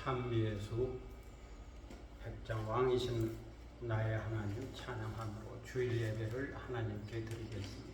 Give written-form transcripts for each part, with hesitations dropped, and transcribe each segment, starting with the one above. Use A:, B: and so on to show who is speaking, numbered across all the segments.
A: 찬미예수 백장왕이신 나의 하나님 찬양함으로 주일 예배를 하나님께 드리겠습니다.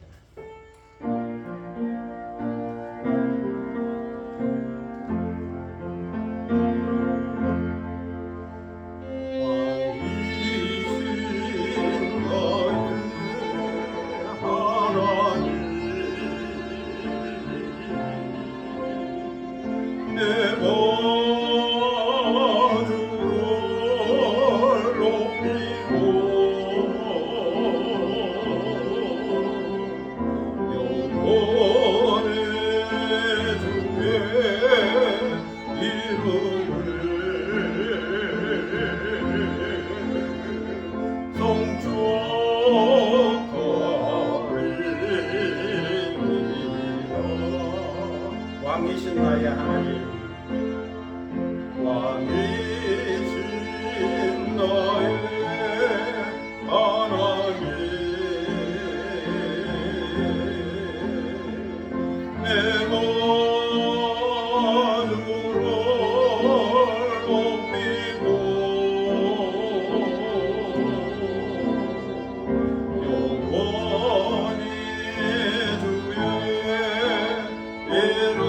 A: 왕이신 나의 하나님, 왕이신 나의 하나님, 내가 주를 높이고 영원히 주의 이름을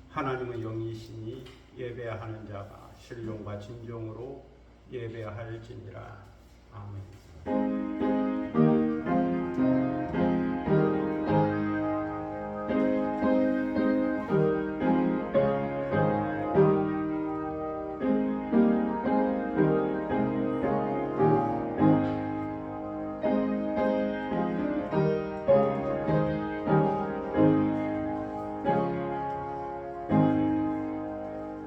A: 하나님은 영이시니 예배하는 자가 신령과 진정으로 예배할지니라. 아멘.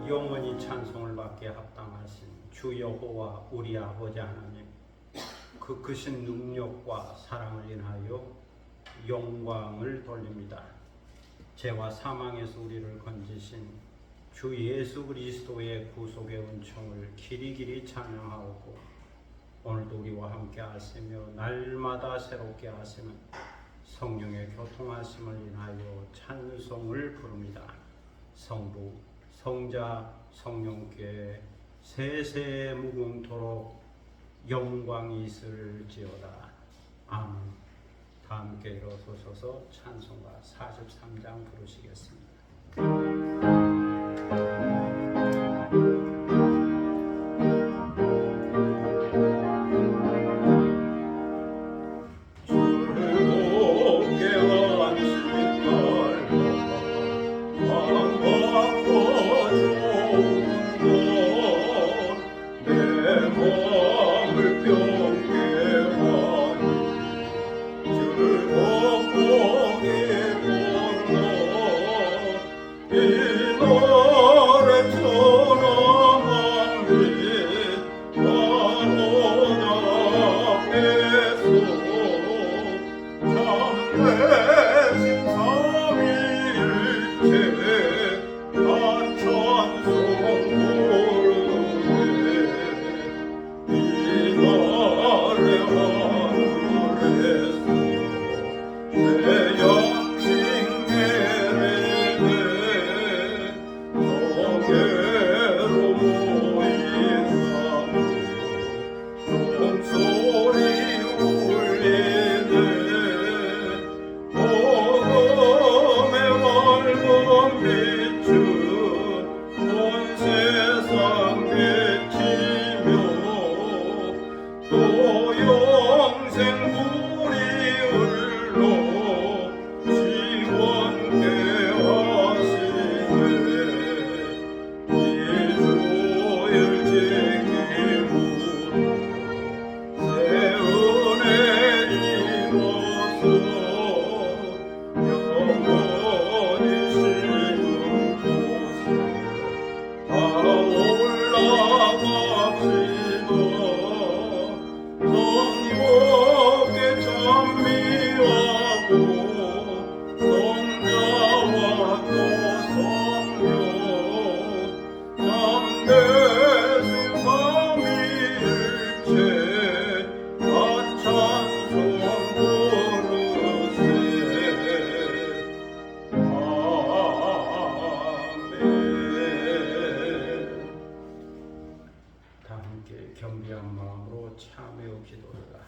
A: 영원히 찬송을 받게 합당하신 주 여호와 우리 아버지 하나님, 그 크신 능력과 사랑을 인하여 영광을 돌립니다. 죄와 사망에서 우리를 건지신 주 예수 그리스도의 구속의 은총을 길이길이 찬양하고, 오늘도 우리와 함께 하시며 날마다 새롭게 하시는 성령의 교통하심을 인하여 찬송을 부릅니다. 성부, 성자, 성령께 세세 무궁토록 영광이 있을지어다. 아멘. 다 함께 일어서셔서 찬송가 43장 부르시겠습니다.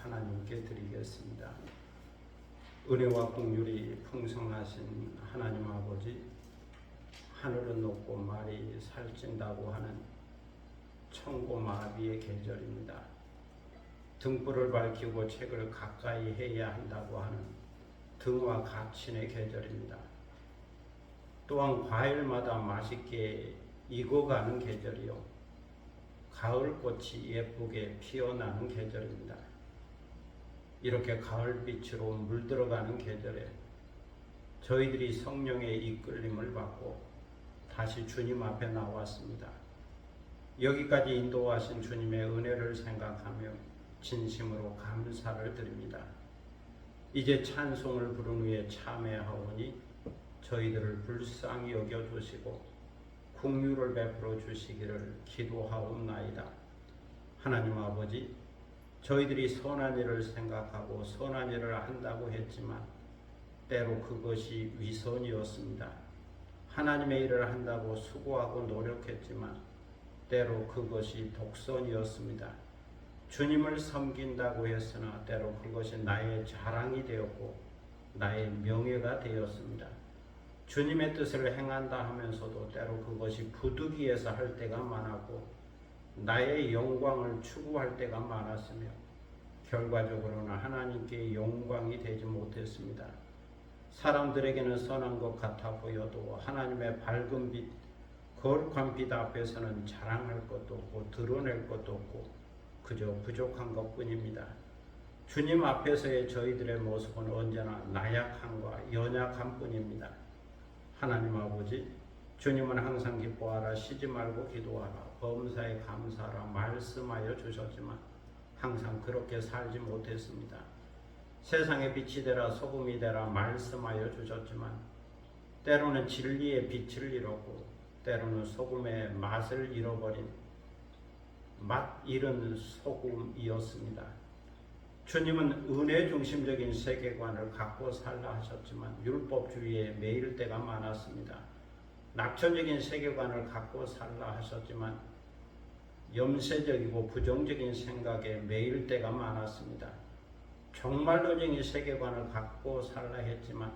A: 하나님께 드리겠습니다. 은혜와 긍휼이 풍성하신 하나님 아버지, 하늘은 높고 말이 살찐다고 하는 천고마비의 계절입니다. 등불을 밝히고 책을 가까이 해야 한다고 하는 등화 가친의 계절입니다. 또한 과일마다 맛있게 익어가는 계절이요, 가을꽃이 예쁘게 피어나는 계절입니다. 이렇게 가을빛으로 물들어가는 계절에 저희들이 성령의 이끌림을 받고 다시 주님 앞에 나왔습니다. 여기까지 인도하신 주님의 은혜를 생각하며 진심으로 감사를 드립니다. 이제 찬송을 부른 후에 참회하오니 저희들을 불쌍히 여겨주시고 긍휼을 베풀어 주시기를 기도하옵나이다. 하나님 아버지, 저희들이 선한 일을 생각하고 선한 일을 한다고 했지만 때로 그것이 위선이었습니다. 하나님의 일을 한다고 수고하고 노력했지만 때로 그것이 독선이었습니다. 주님을 섬긴다고 했으나 때로 그것이 나의 자랑이 되었고 나의 명예가 되었습니다. 주님의 뜻을 행한다 하면서도 때로 그것이 부득이해서 할 때가 많았고 나의 영광을 추구할 때가 많았으며 결과적으로는 하나님께 영광이 되지 못했습니다. 사람들에게는 선한 것 같아 보여도 하나님의 밝은 빛, 거룩한 빛 앞에서는 자랑할 것도 없고 드러낼 것도 없고 그저 부족한 것뿐입니다. 주님 앞에서의 저희들의 모습은 언제나 나약함과 연약함 뿐입니다. 하나님 아버지, 주님은 항상 기뻐하라, 쉬지 말고 기도하라, 범사에 감사하라 말씀하여 주셨지만 항상 그렇게 살지 못했습니다. 세상의 빛이 되라 소금이 되라 말씀하여 주셨지만 때로는 진리의 빛을 잃었고 때로는 소금의 맛을 잃어버린 맛 잃은 소금이었습니다. 주님은 은혜 중심적인 세계관을 갖고 살라 하셨지만 율법주의에 매일 때가 많았습니다. 낙천적인 세계관을 갖고 살라 하셨지만 염세적이고 부정적인 생각에 매일 때가 많았습니다. 종말론적인 세계관을 갖고 살라 했지만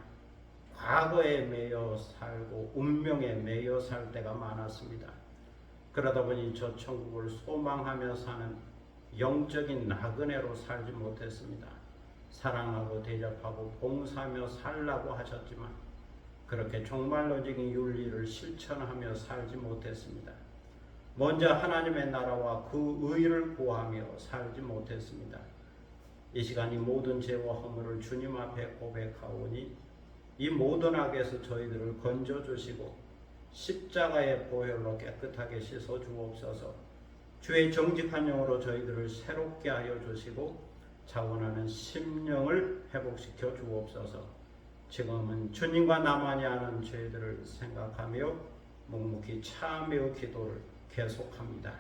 A: 과거에 매여 살고 운명에 매여 살 때가 많았습니다. 그러다 보니 저 천국을 소망하며 사는 영적인 나그네로 살지 못했습니다. 사랑하고 대접하고 봉사하며 살라고 하셨지만 그렇게 종말론적인 윤리를 실천하며 살지 못했습니다. 먼저 하나님의 나라와 그 의를 구하며 살지 못했습니다. 이 시간 이 모든 죄와 허물을 주님 앞에 고백하오니 이 모든 악에서 저희들을 건져주시고 십자가의 보혈로 깨끗하게 씻어 주옵소서. 주의 정직한 영으로 저희들을 새롭게 하여 주시고 자원하는 심령을 회복시켜 주옵소서. 지금은 주님과 나만이 아는 죄들을 생각하며 묵묵히 참여 기도를 계속합니다.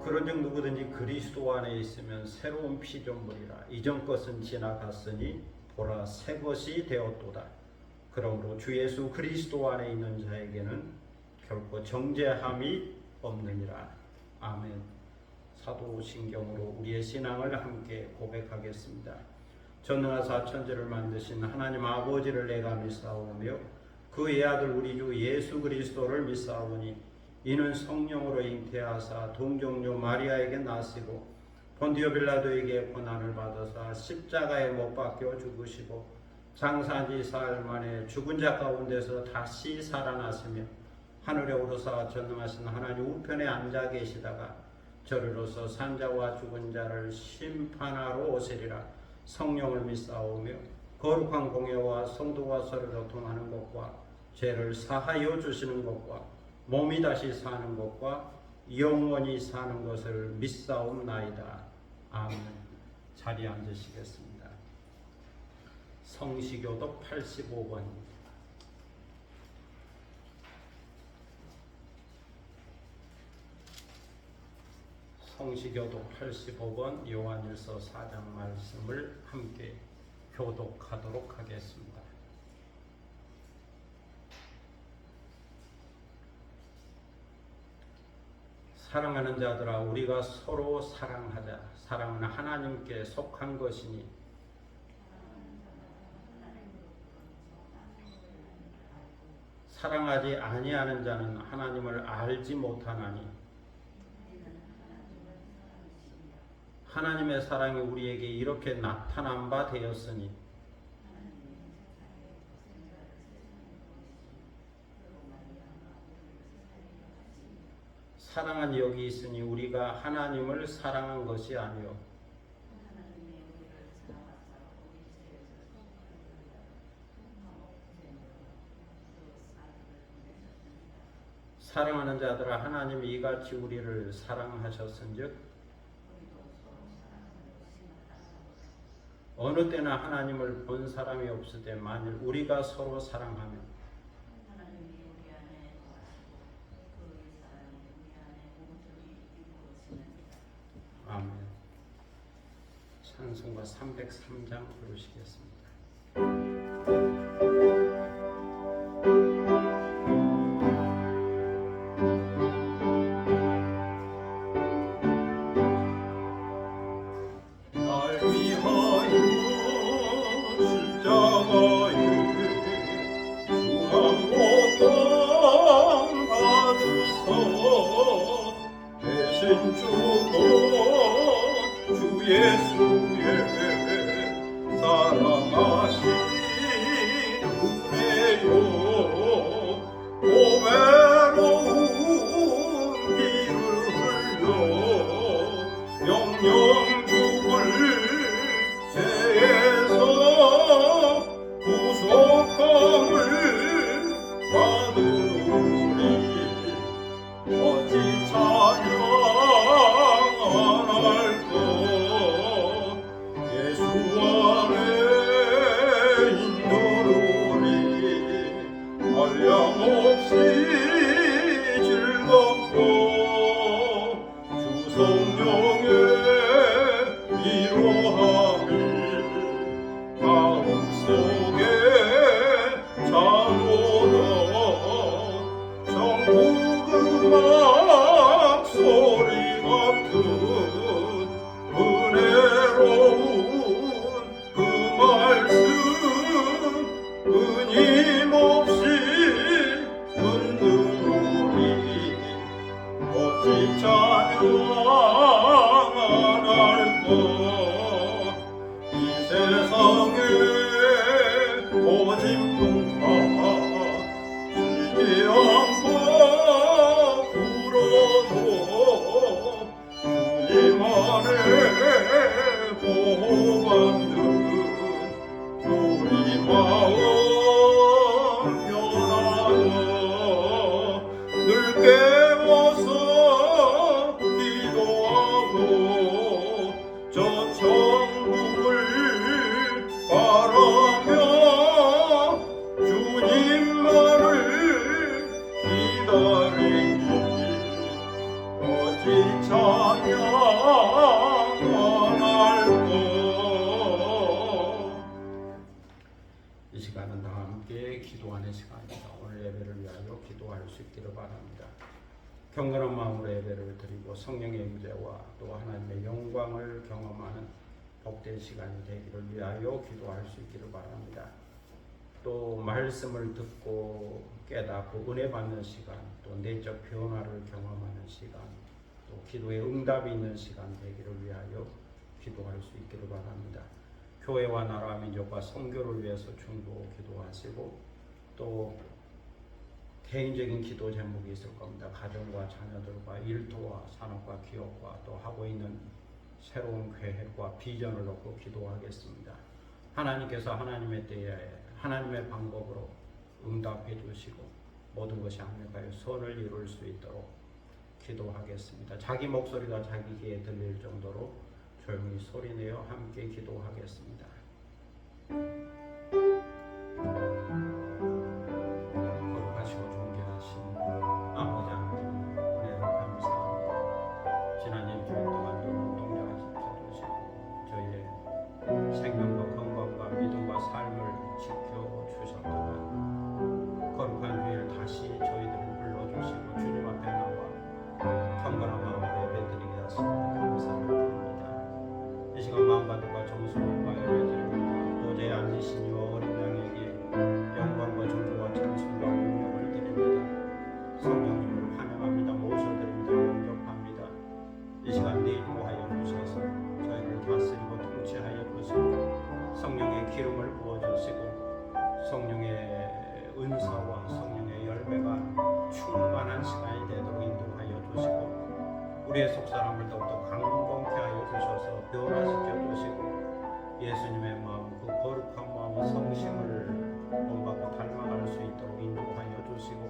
A: 그런즉 누구든지 그리스도 안에 있으면 새로운 피조물이라. 이전 것은 지나갔으니 보라 새 것이 되었도다. 그러므로 주 예수 그리스도 안에 있는 자에게는 결코 정죄함이 없느니라. 아멘. 사도신경으로 우리의 신앙을 함께 고백하겠습니다. 전능하사 천지를 만드신 하나님 아버지를 내가 믿사오며 그 외아들 우리 주 예수 그리스도를 믿사오니 이는 성령으로 잉태하사 동정녀 마리아에게 나시고 본디오 빌라도에게 고난을 받으사 십자가에 못 박혀 죽으시고 장사한 지 사흘 만에 죽은 자 가운데서 다시 살아났으며 하늘에 오르사 전능하신 하나님 우편에 앉아 계시다가 저리로서 산자와 죽은 자를 심판하러 오시리라. 성령을 믿사오며 거룩한 공예와 성도와 서로 교통하는 것과 죄를 사하여 주시는 것과 몸이 다시 사는 것과 영원히 사는 것을 믿사옵나이다. 아멘. 자리에 앉으시겠습니다. 성시교독 85번. 성시교독 85번 요한일서 4장 말씀을 함께 교독하도록 하겠습니다. 사랑하는 자들아, 우리가 서로 사랑하자. 사랑은 하나님께 속한 것이니 사랑하지 아니하는 자는 하나님을 알지 못하나니 하나님의 사랑이 우리에게 이렇게 나타난 바 되었으니 사랑은 여기 있으니 우리가 하나님을 사랑한 것이 아니요 사랑하는 자들아, 하나님이 이같이 우리를 사랑하셨은즉 어느 때나 하나님을 본 사람이 없으되 만일 우리가 서로 사랑하면 아멘. 찬송가 303장 부르시겠습니다. 이 시간은 다 함께 기도하는 시간입니다. 오늘 예배를 위하여 기도할 수 있기를 바랍니다. 경건한 마음으로 예배를 드리고 성령의 임재와 또 하나님의 영광을 경험하는 복된 시간이 되기를 위하여 기도할 수 있기를 바랍니다. 또 말씀을 듣고 깨닫고 은혜 받는 시간, 또 내적 변화를 경험하는 시간, 또 기도의 응답이 있는 시간 되기를 위하여 기도할 수 있기를 바랍니다. 교회와 나라 민족과 선교를 위해서 중보 기도하시고 또 개인적인 기도 제목이 있을 겁니다. 가정과 자녀들과 일터와 산업과 기업과 또 하고 있는 새로운 계획과 비전을 놓고 기도하겠습니다. 하나님께서 하나님의 때에 하나님의 방법으로 응답해 주시고 모든 것이 합력하여 선을 이룰 수 있도록 기도하겠습니다. 자기 목소리가 자기 귀에 들릴 정도로 조용히 소리내어 함께 기도하겠습니다. 거룩하시고 존귀하신 아버지 하나님 은혜를 감사합니다. 지난 일주일 동안도 눈동자가 지켜주시고 저희의 생명과 건강과 믿음과 삶을 지켜주셨다가 거룩한 주일 다시 저희들을 불러주시고 주님 앞에 나와 경건한 마음으로 예배드리게 하시니 감사를 드립니다. 이 시간 마음가짐과 정수와 예배드립니다. 보좌에 앉으신 이와 어린 양에게 영광과 존귀와 찬송과 공명을 드립니다. 성령님을 환영합니다. 모셔드립니다. 영접합니다. 이 시간 내 인도하여 주셔서 저희를 다스리고 통치하여 주시고 성령의 기름을 부어주시고 성령의 은사와 성령의 열매가 충만한 시간이 되도록 인도하여 주시고 우리의 속사람을 더욱더 강건케 하여 주셔서 변화시켜 주시고 예수님의 마음 그 거룩한 마음의 성심을 본받고 닮아갈 수 있도록 인도하여 주시고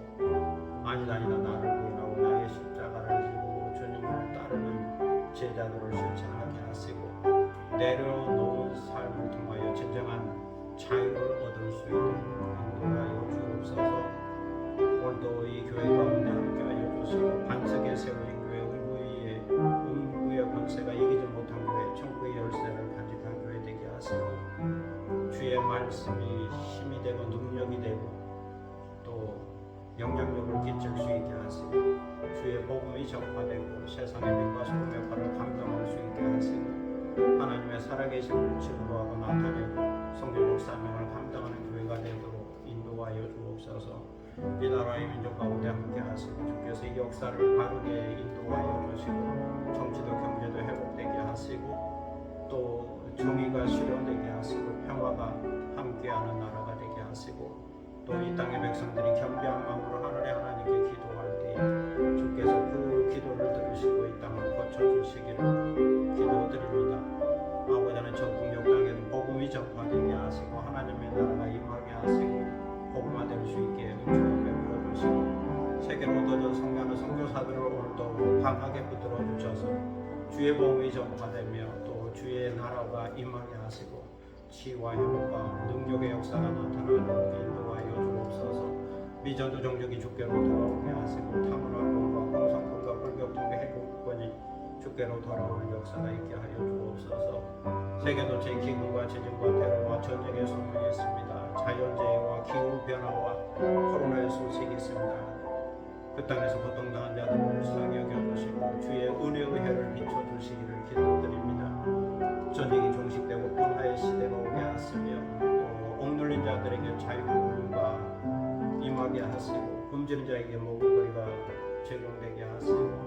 A: 아니다 나를 부인하고 나의 십자가를 지고 주님을 따르는 제자들을 실천하게 하시고 내려놓은 삶을 통하여 진정한 자유를 얻을 수 있도록 인도하여 주옵소서. 오늘도 이 교회 가운데 함께하여 주시고 반석에 세워진 교회 음부의 권세가 이기지 못한 교회 천국의 열쇠를 간직한 교회 되게 하시고 주의 말씀이 힘이 되고 능력이 되고 또 영향력을 끼칠 수 있게 하시고 주의 복음이 전파되고 세상의 빛과 소금의 발을 감당할 수 있게 하시고 하나님의 살아계심을 증거하고 나타내고 성경적 사명을 감당하는 교회가 되도록 인도하여 주옵소서. 이 나라의 민족 가운데 함께 하시고 주께서 이 역사를 바르게 인도하여 주시고 정치도 경제도 회복되게 하시고 또 정의가 실현되게 하시고 평화가 함께하는 나라가 되게 하시고 또 이 땅의 백성들이 겸비한 마음으로 하늘의 하나님께 기도할 때 주께서 그 기도를 들으시고 이 땅을 고쳐주시기를 기도드립니다. 아버지 하나님 저 북녘 땅에도 복음이 전파되게 하시고 하나님의 나라가 임하게 하시고 복음화될 수 있게 은총을 베풀어 주시고 세계로 흩어져 성교하는 선교사들을 오늘도 강하게 붙들어 주셔서 주의 복음이 전파되며 또 주의 나라가 임하게 하시고 치유와 회복과 능력의 역사가 나타나는 인도하여 주옵소서. 미전도 종족이 주께로 돌아오게 하시고 탐문화권과 공산권과 불격종의 해국권이 주께로 돌아오는 역사가 있게 하여 주옵소서. 세계도체 기근과 지진과 테러와 전쟁의 소문이 있습니다. 자연재해와 기후변화와 코로나의 소식이 있습니다. 그 땅에서 고통당한 자들을 불쌍히 여겨주시고 주의 은혜의 해를 비춰주시기를 기도드립니다. 전쟁이 종식되고 평화의 시대가 오게 하시며 또 억눌린 자들에게 자유가 임하게 하시고 굶주린 자에게 먹을거리가 제공되게 하시고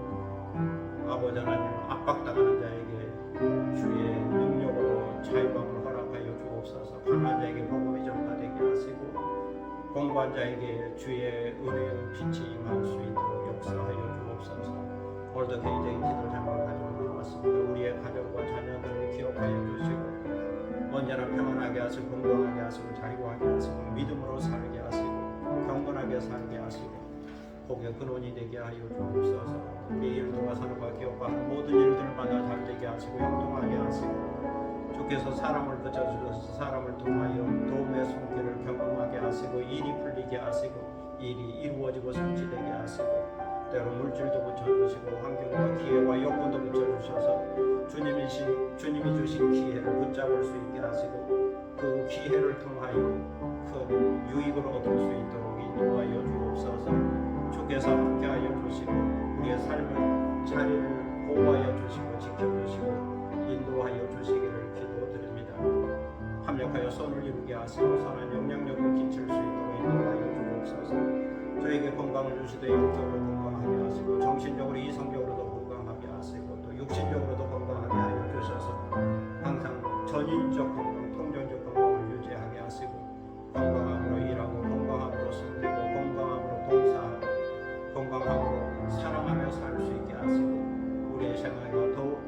A: 아버지 하나님 압박당하는 자에게 주의 능력으로 자유함을 허락하여 주옵소서. 가난한 자에게 복음이 전파되게 하시고 공부한 자에게 주의 은혜의 빛이 임할 수 있도록 역사하여 주옵소서. 오늘도 개인적인 기도 제목을 가지고 나왔습니다. 우리의 가정과 자녀들을 기억하여 주시고 언제나 평안하게 하시고 건강하게 하시고 자유하게 하시고 믿음으로 살게 하시고 경건하게 살게 하시고 복의 근원이 되게 하여 주옵소서. 우리 일들과 산업과 기업과 모든 일들마다 잘 되게 하시고 형통하게 하시고 주께서 사람을 붙여주셔서 사람을 통하여 도움의 손길을 경험하게 하시고 일이 풀리게 하시고 일이 이루어지고 성취되게 하시고 때로 물질도 붙여주시고 환경과 기회와 여건도 붙여주셔서 주님이 주신 기회를 붙잡을 수 있게 하시고 그 기회를 통하여 큰 유익을 얻을 수 있도록 인도하여 주옵소서. 주께서 함께하여 주시고 우리의 삶을 자리를 보호하여 주시고 지켜주시고 인도하여 주시기를 기도드립니다. 합력하여 선을 이루게 하시고 선한 영향력을 끼칠 수 있도록 인도하여 주옵소서. 저에게 건강을 주시되 영적으로 건강하게 하시고 정신적으로 이성적으로도 건강하게 하시고 또 육신적으로도 건강하게 하여 주셔서 항상 전인적 건강 생애가 더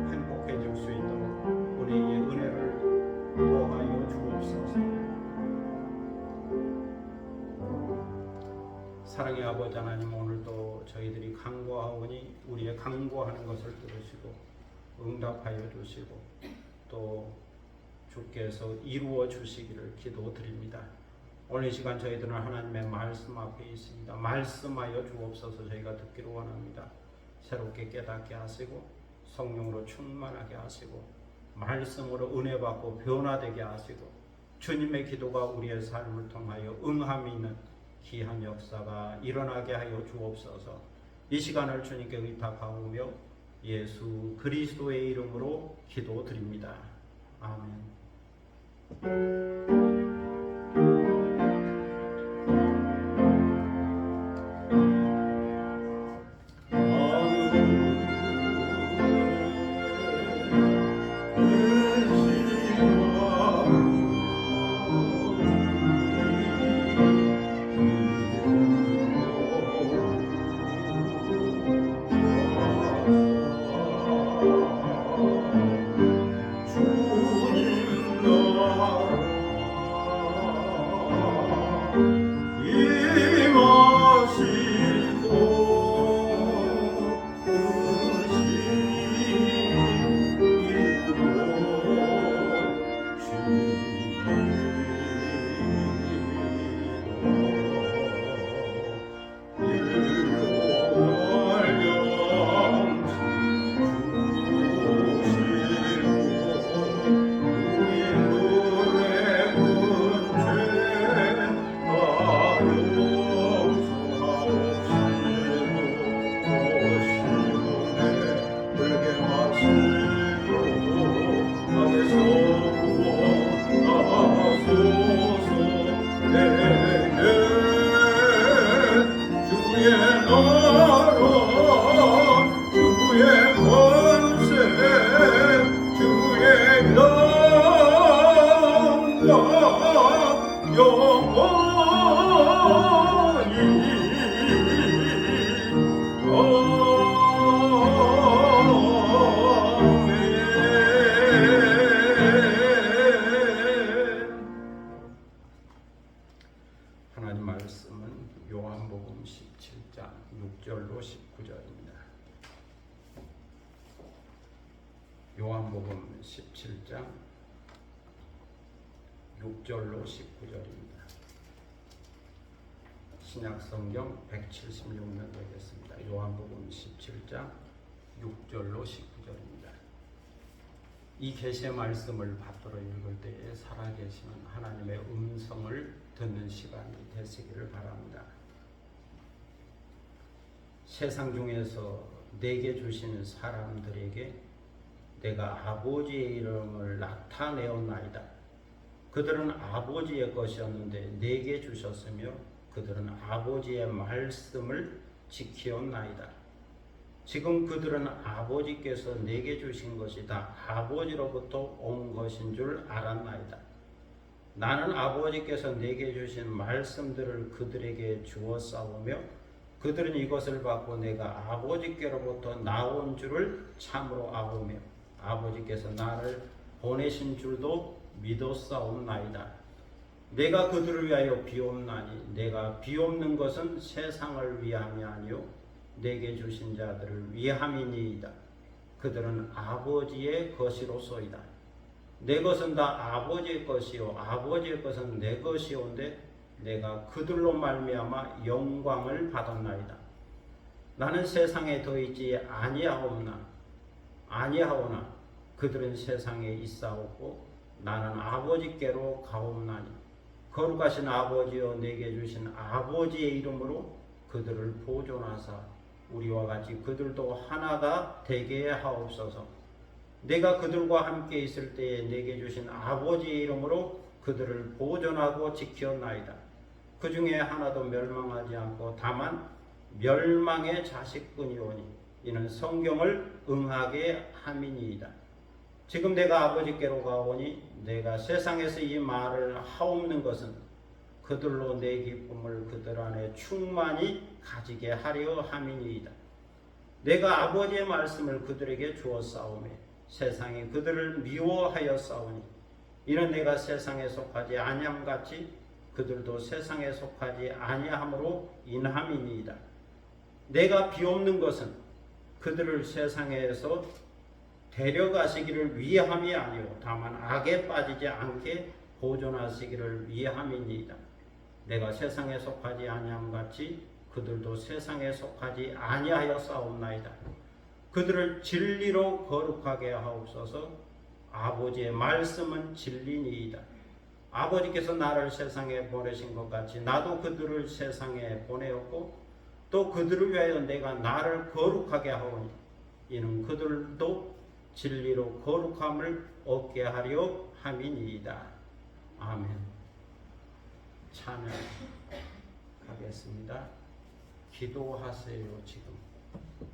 A: 행복해질 수 있도록 우리의 은혜를 더하여 주옵소서. 사랑의 아버지 하나님, 오늘도 저희들이 간구하오니 우리의 간구하는 것을 들으시고 응답하여 주시고 또 주께서 이루어 주시기를 기도드립니다. 오늘 이 시간 저희들은 하나님의 말씀 앞에 있습니다. 말씀하여 주옵소서. 저희가 듣기를 원합니다. 새롭게 깨닫게 하시고 성령으로 충만하게 하시고 말씀으로 은혜 받고 변화되게 하시고 주님의 기도가 우리의 삶을 통하여 응함이 있는 귀한 역사가 일어나게 하여 주옵소서. 이 시간을 주님께 의탁하오며 예수 그리스도의 이름으로 기도드립니다. 아멘. 하나님 말씀은 요한복음 17장 6절로 19절입니다. 요한복음 17장 6절로 19절입니다. 신약성경 176면 되겠습니다. 요한복음 17장 6절로 19절입니다. 이 계시의 말씀을 받들어 읽을 때에 살아계시는 하나님의 음성을 듣는 시간이 되시기를 바랍니다. 세상 중에서 내게 주시는 사람들에게 내가 아버지의 이름을 나타내었나이다. 그들은 아버지의 것이었는데 내게 주셨으며 그들은 아버지의 말씀을 지키었나이다. 지금 그들은 아버지께서 내게 주신 것이 다 아버지로부터 온 것인 줄 알았나이다. 나는 아버지께서 내게 주신 말씀들을 그들에게 주었사오며 그들은 이것을 받고 내가 아버지께로부터 나온 줄을 참으로 아오며 아버지께서 나를 보내신 줄도 믿었사옵나이다. 내가 그들을 위하여 비옵나니 내가 비옵는 것은 세상을 위함이 아니요 내게 주신 자들을 위함이니이다. 그들은 아버지의 것이로소이다. 내 것은 다 아버지의 것이요 아버지의 것은 내 것이온데 내가 그들로 말미암아 영광을 받았나이다. 나는 세상에 더 있지 아니하오나 그들은 세상에 있사오고 나는 아버지께로 가옵나니 거룩하신 아버지여 내게 주신 아버지의 이름으로 그들을 보존하사 우리와 같이 그들도 하나가 되게 하옵소서. 내가 그들과 함께 있을 때에 내게 주신 아버지의 이름으로 그들을 보존하고 지켰나이다. 그 중에 하나도 멸망하지 않고 다만 멸망의 자식뿐이오니 이는 성경을 응하게 함이니이다. 지금 내가 아버지께로 가오니 내가 세상에서 이 말을 하옵는 것은 그들로 내 기쁨을 그들 안에 충만히 가지게 하려 함이니이다. 내가 아버지의 말씀을 그들에게 주었사오매 세상이 그들을 미워하였사오니 이는 내가 세상에 속하지 아니함같이 그들도 세상에 속하지 아니함으로 인함이니이다. 내가 비옵는 것은 그들을 세상에서 데려가시기를 위함이 아니오 다만 악에 빠지지 않게 보존하시기를 위함이니이다. 내가 세상에 속하지 아니함같이 그들도 세상에 속하지 아니하였사옵나이다. 그들을 진리로 거룩하게 하옵소서. 아버지의 말씀은 진리니이다. 아버지께서 나를 세상에 보내신 것 같이 나도 그들을 세상에 보내었고 또 그들을 위하여 내가 나를 거룩하게 하오니 이는 그들도 진리로 거룩함을 얻게 하려 함이니이다. 아멘. 찬양하겠습니다. 기도하세요. 지금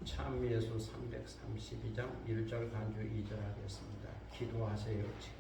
A: 찬미예수 332장 1절 간주 2절 하겠습니다. 기도하세요. 지금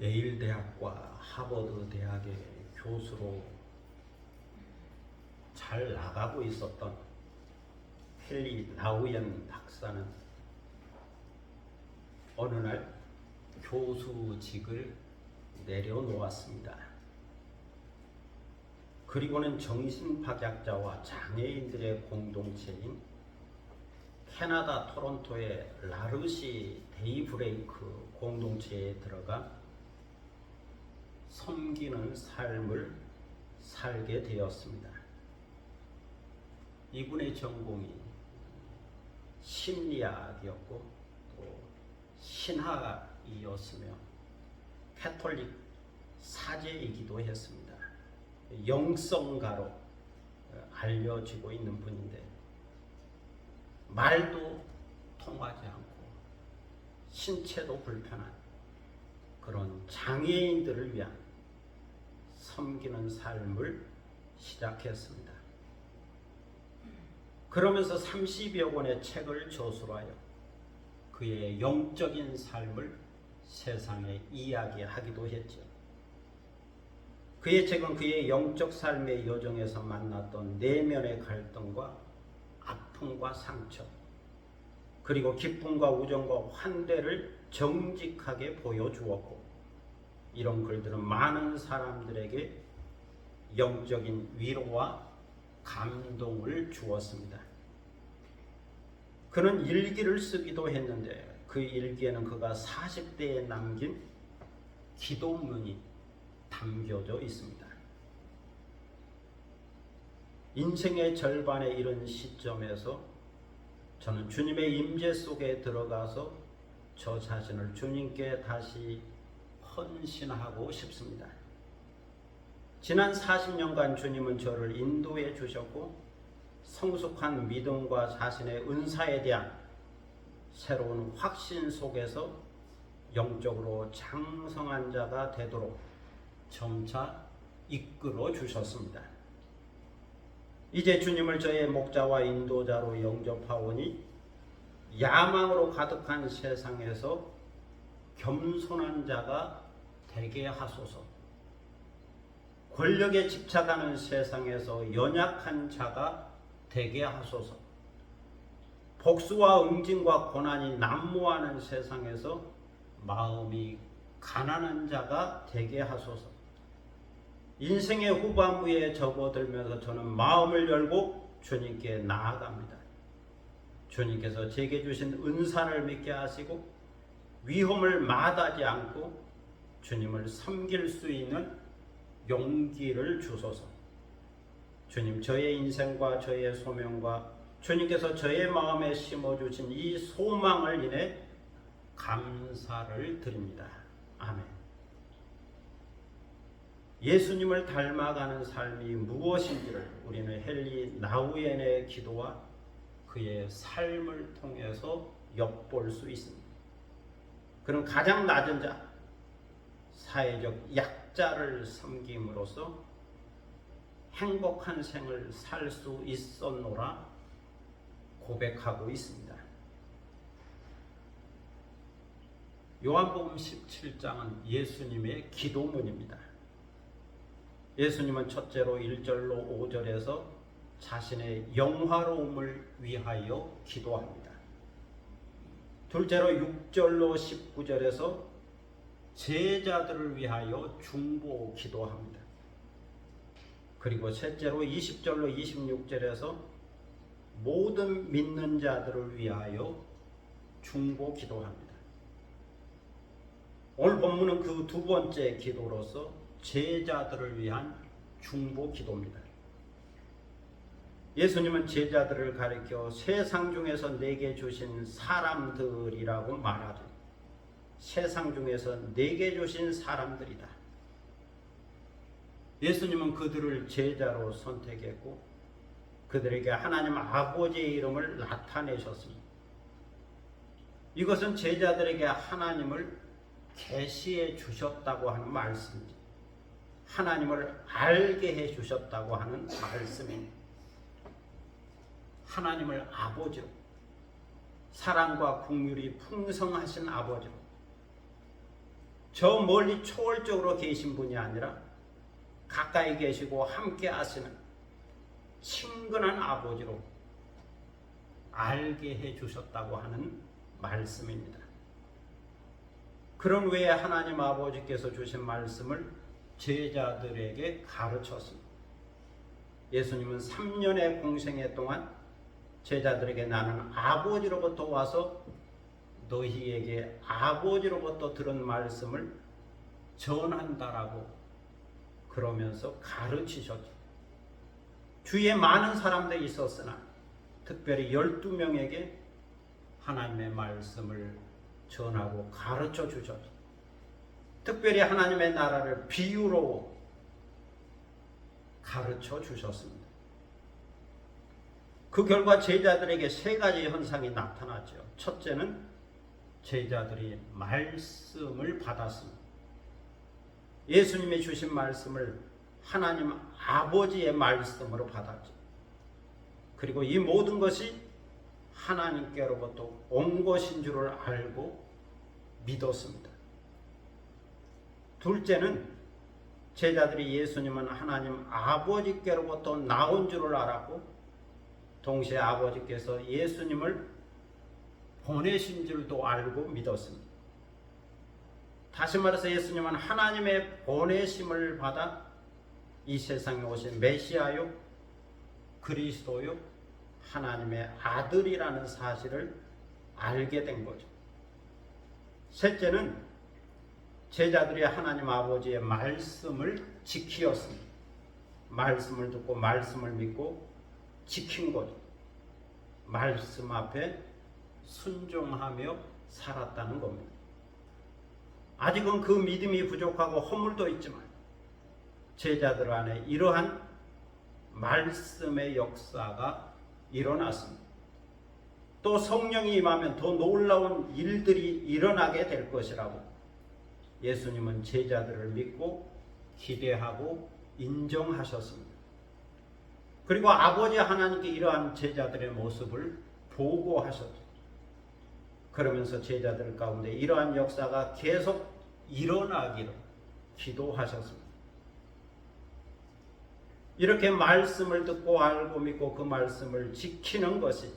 A: 예일 대학과 하버드 대학의 교수로 잘 나가고 있었던 헨리 나우연 박사는 어느 날 교수직을 내려놓았습니다. 그리고는 정신박약자와 장애인들의 공동체인 캐나다 토론토의 라르시 데이브레이크 공동체에 들어가 섬기는 삶을 살게 되었습니다. 이분의 전공이 심리학이었고 또 신학이었으며 캐톨릭 사제이기도 했습니다. 영성가로 알려지고 있는 분인데 말도 통하지 않고 신체도 불편한 그런 장애인들을 위한 섬기는 삶을 시작했습니다. 그러면서 30여 권의 책을 저술하여 그의 영적인 삶을 세상에 이야기하기도 했죠. 그의 책은 그의 영적 삶의 여정에서 만났던 내면의 갈등과 아픔과 상처, 그리고 기쁨과 우정과 환대를 정직하게 보여주었고, 이런 글들은 많은 사람들에게 영적인 위로와 감동을 주었습니다. 그는 일기를 쓰기도 했는데 그 일기에는 그가 40대에 남긴 기도문이 담겨져 있습니다. 인생의 절반에 이른 시점에서 저는 주님의 임재 속에 들어가서 저 자신을 주님께 다시 헌신하고 싶습니다. 지난 40년간 주님은 저를 인도해 주셨고 성숙한 믿음과 자신의 은사에 대한 새로운 확신 속에서 영적으로 장성한 자가 되도록 점차 이끌어 주셨습니다. 이제 주님을 저의 목자와 인도자로 영접하오니 야망으로 가득한 세상에서 겸손한 자가 되게 하소서. 권력에 집착하는 세상에서 연약한 자가 되게 하소서. 복수와 응징과 고난이 난무하는 세상에서 마음이 가난한 자가 되게 하소서. 인생의 후반부에 접어들면서 저는 마음을 열고 주님께 나아갑니다. 주님께서 제게 주신 은사를 믿게 하시고 위험을 마다하지 않고 주님을 섬길 수 있는 용기를 주소서. 주님, 저의 인생과 저의 소명과 주님께서 저의 마음에 심어주신 이 소망을 인해 감사를 드립니다. 아멘. 예수님을 닮아가는 삶이 무엇인지를 우리는 헨리 나우엔의 기도와 그의 삶을 통해서 엿볼 수 있습니다. 그는 가장 낮은 자, 사회적 약자를 섬김으로써 행복한 생을 살 수 있었노라 고백하고 있습니다. 요한복음 17장은 예수님의 기도문입니다. 예수님은 첫째로 1절로 5절에서 자신의 영화로움을 위하여 기도합니다. 둘째로 6절로 19절에서 제자들을 위하여 중보 기도합니다. 그리고 셋째로 20절로 26절에서 모든 믿는 자들을 위하여 중보 기도합니다. 오늘 본문은 그 두 번째 기도로서 제자들을 위한 중보 기도입니다. 예수님은 제자들을 가리켜 세상 중에서 내게 주신 사람들이라고 말하죠. 세상 중에서 내게 주신 사람들이다. 예수님은 그들을 제자로 선택했고 그들에게 하나님 아버지의 이름을 나타내셨습니다. 이것은 제자들에게 하나님을 계시해 주셨다고 하는 말씀입니다. 하나님을 알게 해 주셨다고 하는 말씀입니다. 하나님을 아버지로, 사랑과 긍휼이 풍성하신 아버지로, 저 멀리 초월적으로 계신 분이 아니라 가까이 계시고 함께 하시는 친근한 아버지로 알게 해 주셨다고 하는 말씀입니다. 그런 외에 하나님 아버지께서 주신 말씀을 제자들에게 가르쳤습니다. 예수님은 3년의 공생애 동안 제자들에게 나는 아버지로부터 와서 너희에게 아버지로부터 들은 말씀을 전한다라고 그러면서 가르치셨죠. 주위에 많은 사람들이 있었으나 특별히 12명에게 하나님의 말씀을 전하고 가르쳐 주셨죠. 특별히 하나님의 나라를 비유로 가르쳐 주셨습니다. 그 결과 제자들에게 세 가지 현상이 나타났죠. 첫째는 제자들이 말씀을 받았습니다. 예수님이 주신 말씀을 하나님 아버지의 말씀으로 받았죠. 그리고 이 모든 것이 하나님께로부터 온 것인 줄을 알고 믿었습니다. 둘째는 제자들이 예수님은 하나님 아버지께로부터 나온 줄을 알았고 동시에 아버지께서 예수님을 보내신 줄도 알고 믿었습니다. 다시 말해서 예수님은 하나님의 보내심을 받아 이 세상에 오신 메시아요, 그리스도요, 하나님의 아들이라는 사실을 알게 된 거죠. 셋째는 제자들이 하나님 아버지의 말씀을 지키었습니다. 말씀을 듣고 말씀을 믿고 지킨 거죠. 말씀 앞에 순종하며 살았다는 겁니다. 아직은 그 믿음이 부족하고 허물도 있지만 제자들 안에 이러한 말씀의 역사가 일어났습니다. 또 성령이 임하면 더 놀라운 일들이 일어나게 될 것이라고 예수님은 제자들을 믿고 기대하고 인정하셨습니다. 그리고 아버지 하나님께 이러한 제자들의 모습을 보고하셨죠. 그러면서 제자들 가운데 이러한 역사가 계속 일어나기를 기도하셨습니다. 이렇게 말씀을 듣고 알고 믿고 그 말씀을 지키는 것이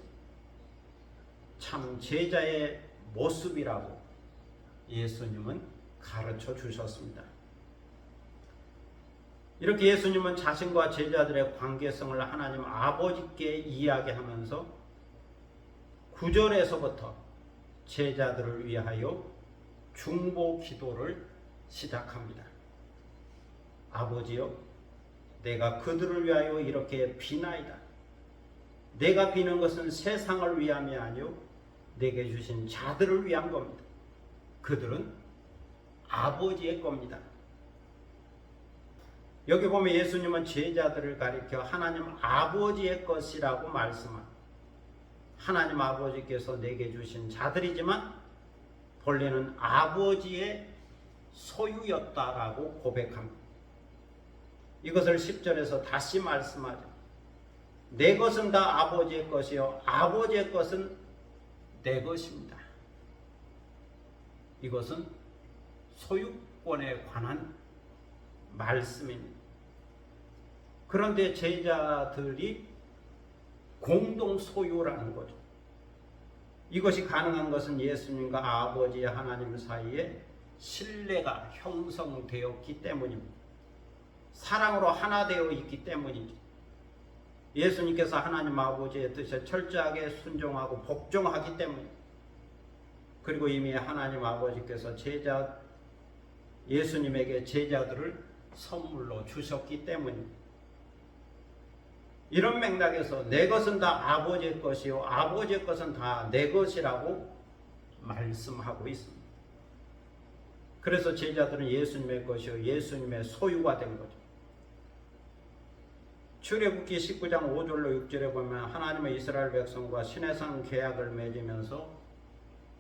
A: 참 제자의 모습이라고 예수님은 가르쳐 주셨습니다. 이렇게 예수님은 자신과 제자들의 관계성을 하나님 아버지께 이야기하면서 9절에서부터 제자들을 위하여 중보 기도를 시작합니다. 아버지여, 내가 그들을 위하여 이렇게 비나이다. 내가 비는 것은 세상을 위함이 아니요 내게 주신 자들을 위한 겁니다. 그들은 아버지의 겁니다. 여기 보면 예수님은 제자들을 가리켜 하나님 아버지의 것이라고 말씀합니다. 하나님 아버지께서 내게 주신 자들이지만 본래는 아버지의 소유였다라고 고백합니다. 이것을 10절에서 다시 말씀하죠. 내 것은 다 아버지의 것이요 아버지의 것은 내 것입니다. 이것은 소유권에 관한 말씀입니다. 그런데 제자들이 공동 소유라는 거죠. 이것이 가능한 것은 예수님과 아버지의 하나님 사이에 신뢰가 형성되었기 때문입니다. 사랑으로 하나 되어 있기 때문이죠. 예수님께서 하나님 아버지의 뜻에 철저하게 순종하고 복종하기 때문입니다. 그리고 이미 하나님 아버지께서 예수님에게 제자들을 선물로 주셨기 때문입니다. 이런 맥락에서 내 것은 다 아버지의 것이요 아버지의 것은 다 내 것이라고 말씀하고 있습니다. 그래서 제자들은 예수님의 것이요 예수님의 소유가 된 거죠. 출애굽기 19장 5절로 6절에 보면 하나님의 이스라엘 백성과 시내산 계약을 맺으면서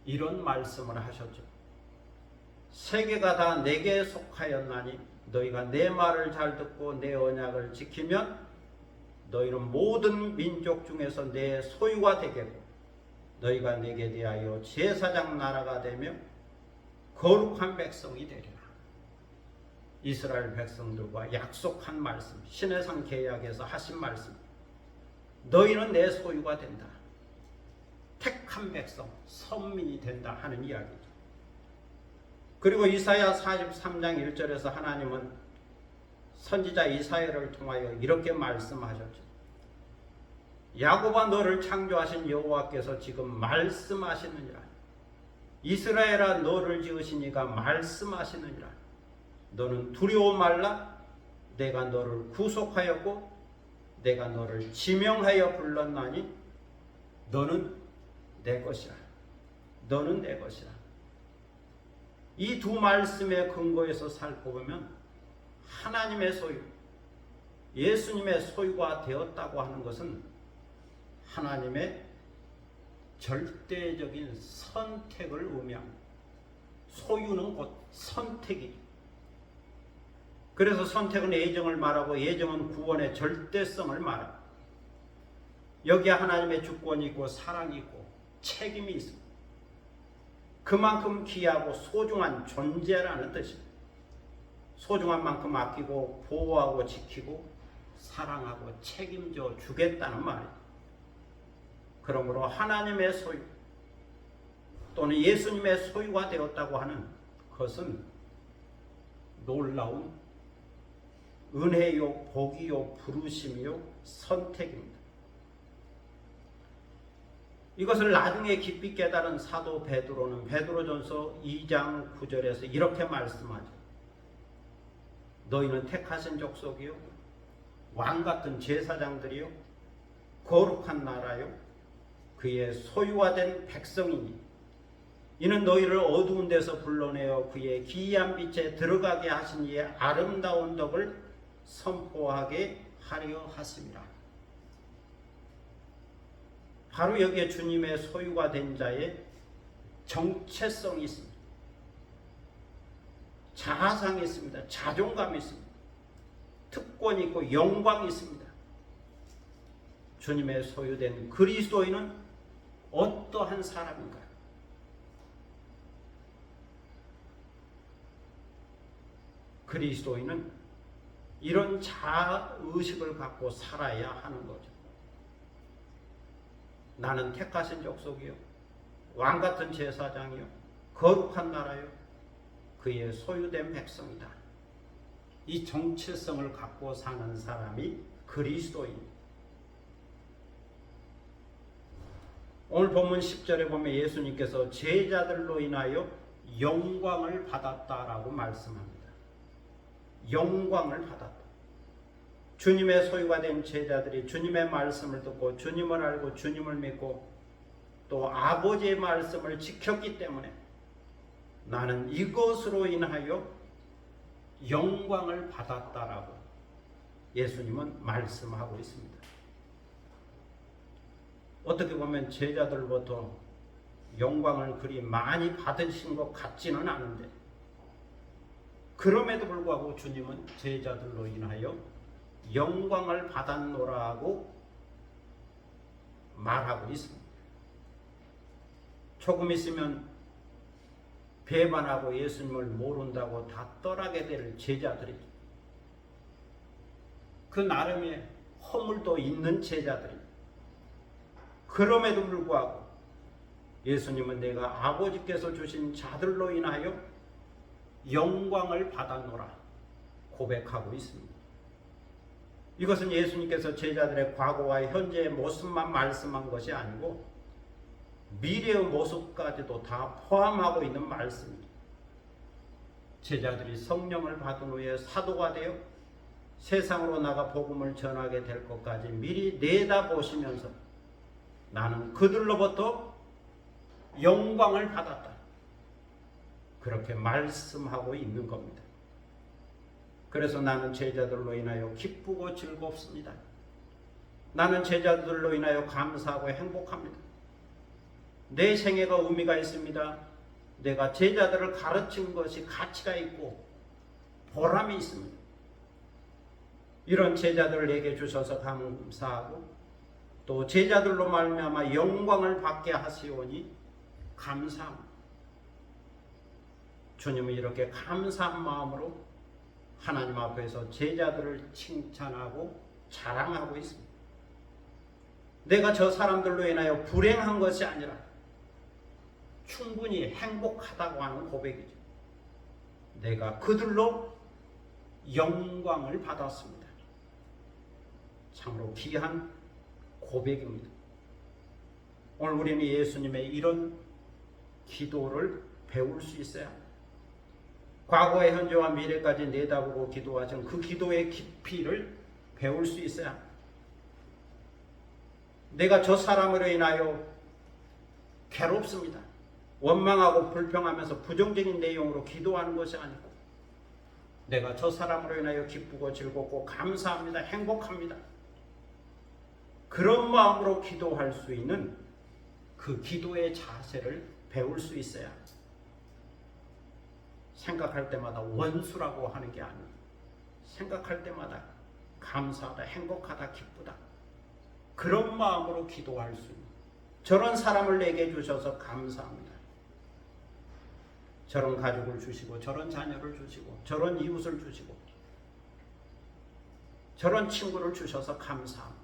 A: 이런 말씀을 하셨죠. 세계가 다 내게 속하였나니 너희가 내 말을 잘 듣고 내 언약을 지키면 너희는 모든 민족 중에서 내 소유가 되겠고 너희가 내게 대하여 제사장 나라가 되며 거룩한 백성이 되리라. 이스라엘 백성들과 약속한 말씀, 시내산 계약에서 하신 말씀. 너희는 내 소유가 된다. 택한 백성, 선민이 된다 하는 이야기죠. 그리고 이사야 43장 1절에서 하나님은 선지자 이사야를 통하여 이렇게 말씀하셨죠. 야곱아 너를 창조하신 여호와께서 지금 말씀하시느니라. 이스라엘아 너를 지으시니가 말씀하시느니라. 너는 두려워 말라. 내가 너를 구속하였고 내가 너를 지명하여 불렀나니 너는 내 것이라. 너는 내 것이라. 이 두 말씀의 근거에서 살펴보면 하나님의 소유, 예수님의 소유가 되었다고 하는 것은 하나님의 절대적인 선택을 의미합니다. 소유는 곧 선택이죠. 그래서 선택은 애정을 말하고 애정은 구원의 절대성을 말합니다. 여기에 하나님의 주권이 있고 사랑이 있고 책임이 있습니다. 그만큼 귀하고 소중한 존재라는 뜻입니다. 소중한 만큼 아끼고 보호하고 지키고 사랑하고 책임져 주겠다는 말이에요. 그러므로 하나님의 소유 또는 예수님의 소유가 되었다고 하는 것은 놀라운 은혜요, 복이요, 부르심이요, 선택입니다. 이것을 나중에 깊이 깨달은 사도 베드로는 베드로전서 2장 9절에서 이렇게 말씀하죠. 너희는 택하신 족속이요, 왕같은 제사장들이요, 거룩한 나라요, 그의 소유가 된 백성이니 이는 너희를 어두운 데서 불러내어 그의 기이한 빛에 들어가게 하신 이의 아름다운 덕을 선포하게 하려 하심이라. 바로 여기에 주님의 소유가 된 자의 정체성이 있습니다. 자아상이 있습니다. 자존감이 있습니다. 특권이 있고 영광이 있습니다. 주님의 소유된 그리스도인은 어떠한 사람인가? 그리스도인은 이런 자아의식을 갖고 살아야 하는 거죠. 나는 택하신 족속이요, 왕같은 제사장이요, 거룩한 나라요, 그의 소유된 백성이다. 이 정체성을 갖고 사는 사람이 그리스도인. 오늘 본문 10절에 보면 예수님께서 제자들로 인하여 영광을 받았다라고 말씀합니다. 영광을 받았다. 주님의 소유가 된 제자들이 주님의 말씀을 듣고 주님을 알고 주님을 믿고 또 아버지의 말씀을 지켰기 때문에 나는 이것으로 인하여 영광을 받았다라고 예수님은 말씀하고 있습니다. 어떻게 보면 제자들부터 영광을 그리 많이 받으신 것 같지는 않은데 그럼에도 불구하고 주님은 제자들로 인하여 영광을 받았노라고 말하고 있습니다. 조금 있으면 배반하고 예수님을 모른다고 다 떠나게 될 제자들이죠. 그 나름의 허물도 있는 제자들이죠. 그럼에도 불구하고 예수님은 내가 아버지께서 주신 자들로 인하여 영광을 받았노라 고백하고 있습니다. 이것은 예수님께서 제자들의 과거와 현재의 모습만 말씀한 것이 아니고 미래의 모습까지도 다 포함하고 있는 말씀입니다. 제자들이 성령을 받은 후에 사도가 되어 세상으로 나가 복음을 전하게 될 것까지 미리 내다보시면서 나는 그들로부터 영광을 받았다. 그렇게 말씀하고 있는 겁니다. 그래서 나는 제자들로 인하여 기쁘고 즐겁습니다. 나는 제자들로 인하여 감사하고 행복합니다. 내 생애가 의미가 있습니다. 내가 제자들을 가르친 것이 가치가 있고 보람이 있습니다. 이런 제자들을 내게 주셔서 감사하고 또 제자들로 말미암아 영광을 받게 하시오니 감사합니다. 주님은 이렇게 감사한 마음으로 하나님 앞에서 제자들을 칭찬하고 자랑하고 있습니다. 내가 저 사람들로 인하여 불행한 것이 아니라 충분히 행복하다고 하는 고백이죠. 내가 그들로 영광을 받았습니다. 참으로 귀한 고백입니다. 오늘 우리는 예수님의 이런 기도를 배울 수 있어야 합니다. 과거의 현재와 미래까지 내다보고 기도하신 그 기도의 깊이를 배울 수 있어야 합니다. 내가 저 사람으로 인하여 괴롭습니다. 원망하고 불평하면서 부정적인 내용으로 기도하는 것이 아니고 내가 저 사람으로 인하여 기쁘고 즐겁고 감사합니다. 행복합니다. 그런 마음으로 기도할 수 있는 그 기도의 자세를 배울 수 있어야 합니다. 생각할 때마다 원수라고 하는 게 아니고 생각할 때마다 감사하다, 행복하다, 기쁘다. 그런 마음으로 기도할 수 있는 저런 사람을 내게 주셔서 감사합니다. 저런 가족을 주시고 저런 자녀를 주시고 저런 이웃을 주시고 저런 친구를 주셔서 감사합니다.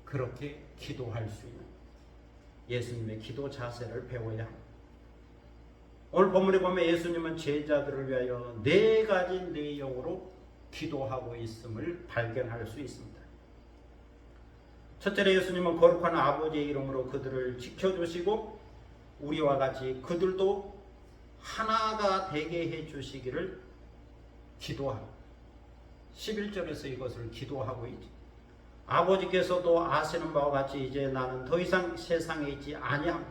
A: 그렇게 기도할 수 있는 예수님의 기도 자세를 배워야 합니다. 오늘 본문에 보면 예수님은 제자들을 위하여 4가지 내용으로 기도하고 있음을 발견할 수 있습니다. 첫째로 예수님은 거룩한 아버지의 이름으로 그들을 지켜주시고 우리와 같이 그들도 하나가 되게 해주시기를 기도하고 11절에서 이것을 기도하고 있죠. 아버지께서도 아시는 바와 같이 이제 나는 더 이상 세상에 있지 아니함.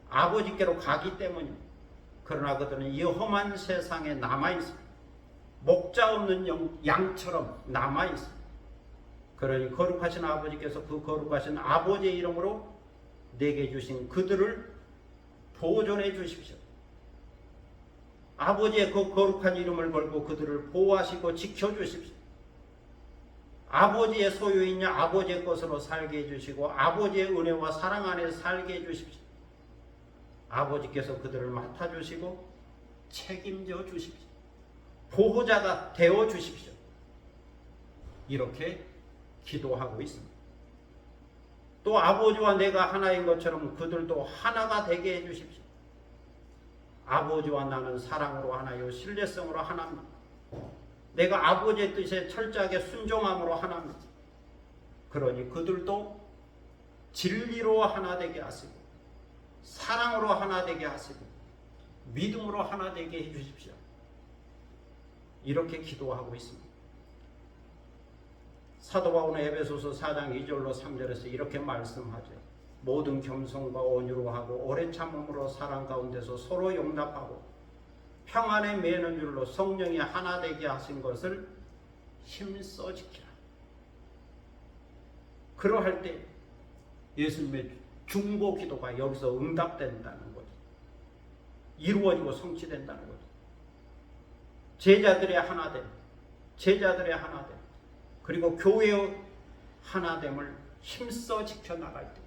A: 아버지께로 가기 때문입니다. 그러나 그들은 이 험한 세상에 남아있습니다. 목자 없는 양처럼 남아있습니다. 그러니 거룩하신 아버지께서 그 거룩하신 아버지의 이름으로 내게 주신 그들을 보존해 주십시오. 아버지의 그 거룩한 이름을 걸고 그들을 보호하시고 지켜주십시오. 아버지의 소유이냐 아버지의 것으로 살게 해주시고 아버지의 은혜와 사랑 안에 살게 해주십시오. 아버지께서 그들을 맡아주시고 책임져 주십시오. 보호자가 되어 주십시오. 이렇게 기도하고 있습니다. 또 아버지와 내가 하나인 것처럼 그들도 하나가 되게 해주십시오. 아버지와 나는 사랑으로 하나요 신뢰성으로 하나입니다. 내가 아버지의 뜻에 철저하게 순종함으로 하나입니다. 그러니 그들도 진리로 하나 되게 하시고 사랑으로 하나 되게 하시고 믿음으로 하나 되게 해주십시오. 이렇게 기도하고 있습니다. 사도 바울은 에베소서 4장 2절로 3절에서 이렇게 말씀하죠. 모든 겸손과 온유로 하고 오래 참음으로 사랑 가운데서 서로 용납하고 평안에 매는 줄로 성령이 하나 되게 하신 것을 힘써 지키라. 그러할 때 예수님의 중보 기도가 여기서 응답된다는 거죠. 이루어지고 성취된다는 거죠. 제자들의 하나됨, 제자들의 하나됨, 그리고 교회의 하나됨을 힘써 지켜나갈 때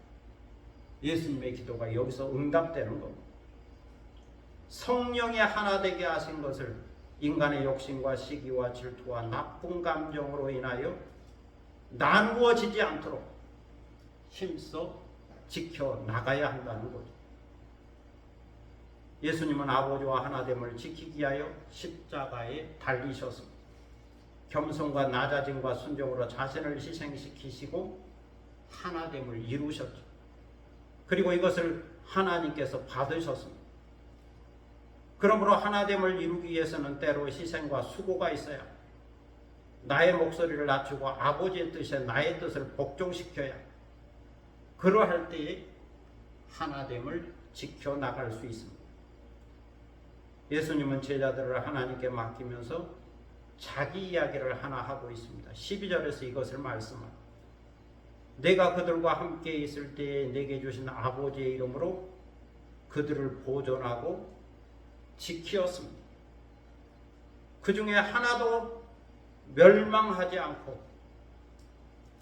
A: 예수님의 기도가 여기서 응답되는 겁니다. 성령이 하나 되게 하신 것을 인간의 욕심과 시기와 질투와 나쁜 감정으로 인하여 나누어지지 않도록 힘써 지켜나가야 한다는 거죠. 예수님은 아버지와 하나됨을 지키기 위하여 십자가에 달리셨습니다. 겸손과 낮아짐과 순종으로 자신을 희생시키시고 하나됨을 이루셨죠. 그리고 이것을 하나님께서 받으셨습니다. 그러므로 하나됨을 이루기 위해서는 때로 희생과 수고가 있어야 나의 목소리를 낮추고 아버지의 뜻에 나의 뜻을 복종시켜야 그러할 때에 하나됨을 지켜나갈 수 있습니다. 예수님은 제자들을 하나님께 맡기면서 자기 이야기를 하나 하고 있습니다. 12절에서 이것을 말씀합니다. 내가 그들과 함께 있을 때에 내게 주신 아버지의 이름으로 그들을 보존하고 지키었습니다. 그 중에 하나도 멸망하지 않고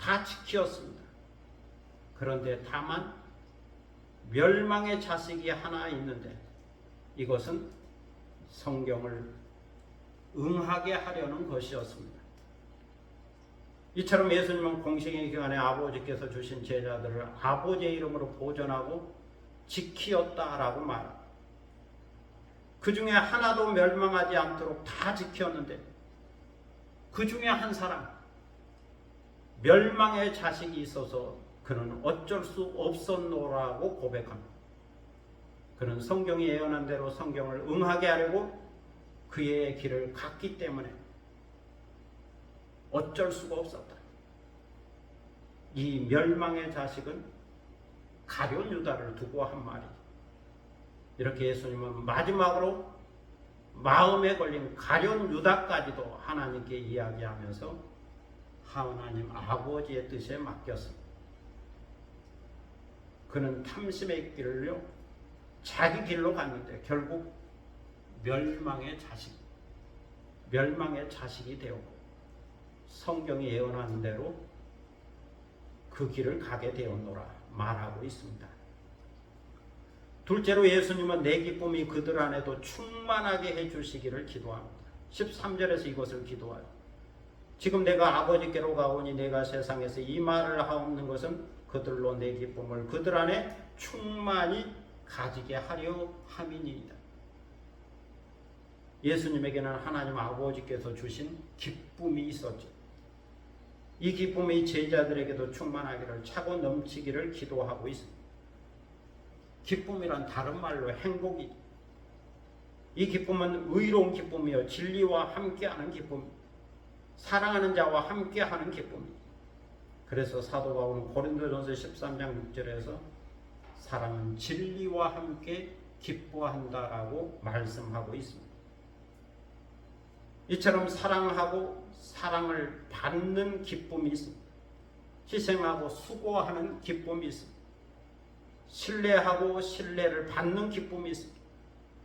A: 다 지키었습니다. 그런데 다만 멸망의 자식이 하나 있는데 이것은 성경을 응하게 하려는 것이었습니다. 이처럼 예수님은 공생의 기간에 아버지께서 주신 제자들을 아버지의 이름으로 보존하고 지키었다라고 말합니다. 그 중에 하나도 멸망하지 않도록 다 지켰는데 그 중에 한 사람 멸망의 자식이 있어서 그는 어쩔 수 없었노라고 고백합니다. 그는 성경이 예언한 대로 성경을 응하게 하려고 그의 길을 갔기 때문에 어쩔 수가 없었다. 이 멸망의 자식은 가룟 유다를 두고 한 말이죠. 이렇게 예수님은 마지막으로 마음에 걸린 가룟 유다까지도 하나님께 이야기하면서 하나님 아버지의 뜻에 맡겼습니다. 그는 탐심의 길을요 자기 길로 갔는데 결국 멸망의 자식이 되었고 성경이 예언한 대로 그 길을 가게 되었노라 말하고 있습니다. 둘째로 예수님은 내 기쁨이 그들 안에도 충만하게 해주시기를 기도합니다. 13절에서 이것을 기도하여 지금 내가 아버지께로 가오니 내가 세상에서 이 말을 하옵는 것은 그들로 내 기쁨을 그들 안에 충만히 가지게 하려 함이니이다. 예수님에게는 하나님 아버지께서 주신 기쁨이 있었죠. 이 기쁨이 제자들에게도 충만하기를 차고 넘치기를 기도하고 있습니다. 기쁨이란 다른 말로 행복이죠. 이 기쁨은 의로운 기쁨이요 진리와 함께하는 기쁨, 사랑하는 자와 함께하는 기쁨입니다. 그래서 사도 바울은 고린도전서 13장 6절에서 사람은 진리와 함께 기뻐한다라고 말씀하고 있습니다. 이처럼 사랑하고 사랑을 받는 기쁨이 있습니다. 희생하고 수고하는 기쁨이 있습니다. 신뢰하고 신뢰를 받는 기쁨이 있습니다.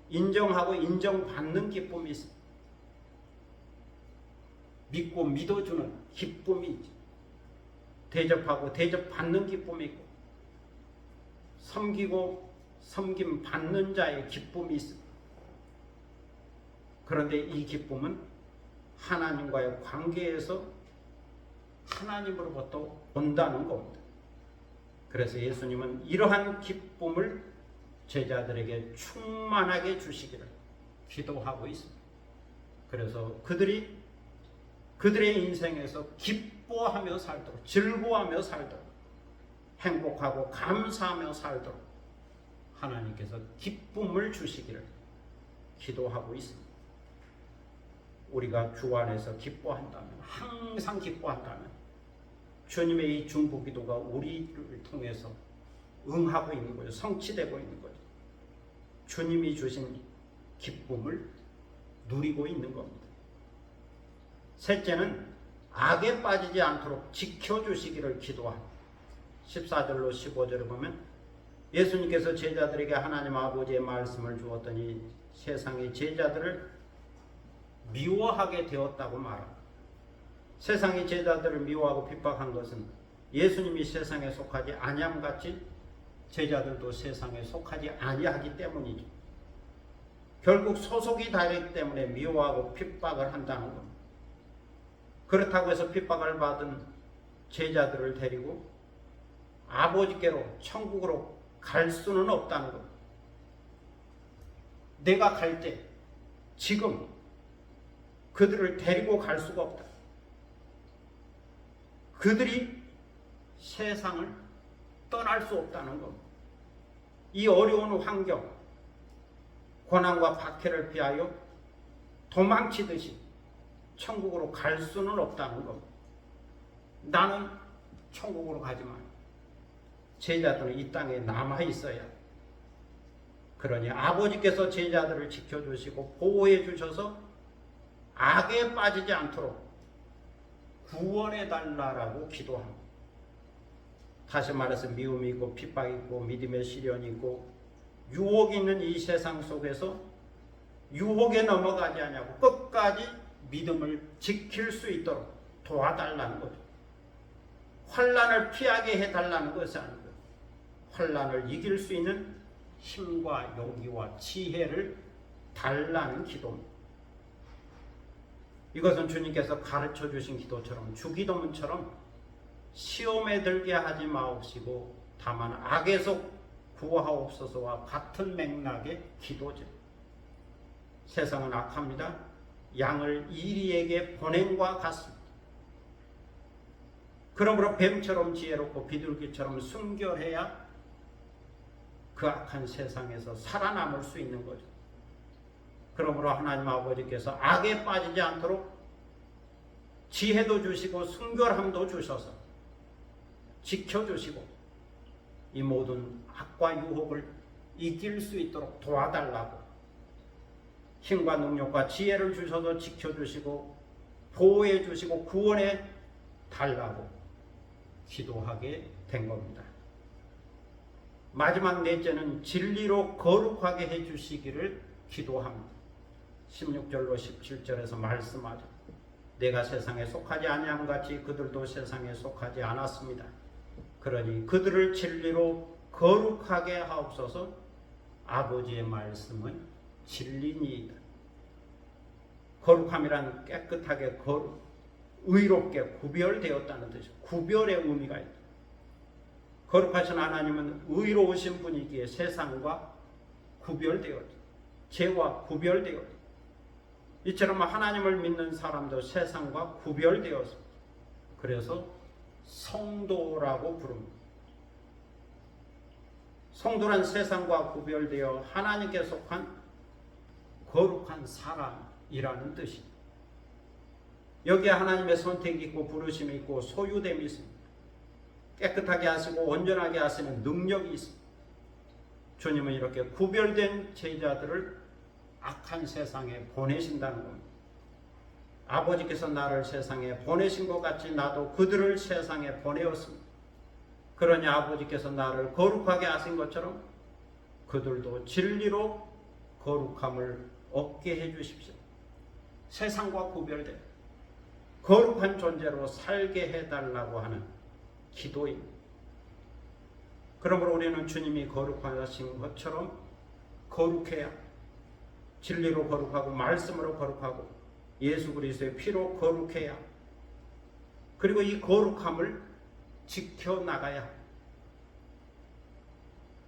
A: 인정하고 인정받는 기쁨이 있습니다. 믿고 믿어주는 기쁨이 있죠. 대접하고 대접받는 기쁨이 있고 섬기고 섬김받는 자의 기쁨이 있습니다. 그런데 이 기쁨은 하나님과의 관계에서 하나님으로부터 온다는 겁니다. 그래서 예수님은 이러한 기쁨을 제자들에게 충만하게 주시기를 기도하고 있습니다. 그래서 그들의 인생에서 기뻐하며 살도록, 즐거워하며 살도록, 행복하고 감사하며 살도록 하나님께서 기쁨을 주시기를 기도하고 있습니다. 우리가 주 안에서 기뻐한다면, 항상 기뻐한다면 주님의 이 중보기도가 우리를 통해서 응하고 있는 거죠. 성취되고 있는 거죠. 주님이 주신 기쁨을 누리고 있는 겁니다. 셋째는 악에 빠지지 않도록 지켜주시기를 기도합니다. 14절로 15절을 보면 예수님께서 제자들에게 하나님 아버지의 말씀을 주었더니 세상의 제자들을 미워하게 되었다고 말합니다. 세상의 제자들을 미워하고 핍박한 것은 예수님이 세상에 속하지 아니함같이 제자들도 세상에 속하지 아니하기 때문이죠. 결국 소속이 다르기 때문에 미워하고 핍박을 한다는 겁니다. 그렇다고 해서 핍박을 받은 제자들을 데리고 아버지께로 천국으로 갈 수는 없다는 겁니다. 내가 갈 때 지금 그들을 데리고 갈 수가 없다. 그들이 세상을 떠날 수 없다는 겁니다. 이 어려운 환경, 고난과 박해를 피하여 도망치듯이 천국으로 갈 수는 없다는 겁니다. 나는 천국으로 가지만 제자들은 이 땅에 남아 있어야. 그러니 아버지께서 제자들을 지켜주시고 보호해 주셔서 악에 빠지지 않도록 구원해 달라고 기도합니다. 다시 말해서 미움이 있고 핍박이 있고 믿음의 시련이 있고 유혹이 있는 이 세상 속에서 유혹에 넘어가지 않냐고 끝까지 믿음을 지킬 수 있도록 도와달라는 거죠. 환난을 피하게 해달라는 것이 아니고 환난을 이길 수 있는 힘과 용기와 지혜를 달라는 기도입니다. 이것은 주님께서 가르쳐 주신 기도처럼 주기도문처럼 시험에 들게 하지 마옵시고 다만 악에서 구하옵소서와 같은 맥락의 기도죠. 세상은 악합니다. 양을 이리에게 보냄과 같습니다. 그러므로 뱀처럼 지혜롭고 비둘기처럼 순결해야 그 악한 세상에서 살아남을 수 있는 거죠. 그러므로 하나님 아버지께서 악에 빠지지 않도록 지혜도 주시고 순결함도 주셔서 지켜주시고 이 모든 악과 유혹을 이길 수 있도록 도와달라고 힘과 능력과 지혜를 주셔서 지켜주시고 보호해 주시고 구원해 달라고 기도하게 된 겁니다. 마지막 넷째는 진리로 거룩하게 해주시기를 기도합니다. 16절로 17절에서 말씀하죠. 내가 세상에 속하지 아니함 같이 그들도 세상에 속하지 않았습니다. 그러니 그들을 진리로 거룩하게 하옵소서. 아버지의 말씀은 진리니이다. 거룩함이란 깨끗하게 의롭게 구별되었다는 뜻이죠. 구별의 의미가 있다. 거룩하신 하나님은 의로우신 분이기에 세상과 구별되었다. 죄와 구별되었다. 이처럼 하나님을 믿는 사람도 세상과 구별되었습니다. 그래서 성도라고 부릅니다. 성도란 세상과 구별되어 하나님께 속한 거룩한 사람이라는 뜻입니다. 여기에 하나님의 선택이 있고 부르심이 있고 소유됨이 있습니다. 깨끗하게 하시고 온전하게 하시는 능력이 있습니다. 주님은 이렇게 구별된 제자들을 악한 세상에 보내신다는 겁니다. 아버지께서 나를 세상에 보내신 것 같이 나도 그들을 세상에 보내었습니다. 그러니 아버지께서 나를 거룩하게 하신 것처럼 그들도 진리로 거룩함을 얻게 해주십시오. 세상과 구별된 거룩한 존재로 살게 해달라고 하는 기도입니다. 그러므로 우리는 주님이 거룩하신 것처럼 거룩해야 진리로 거룩하고 말씀으로 거룩하고 예수 그리스도의 피로 거룩해야 그리고 이 거룩함을 지켜나가야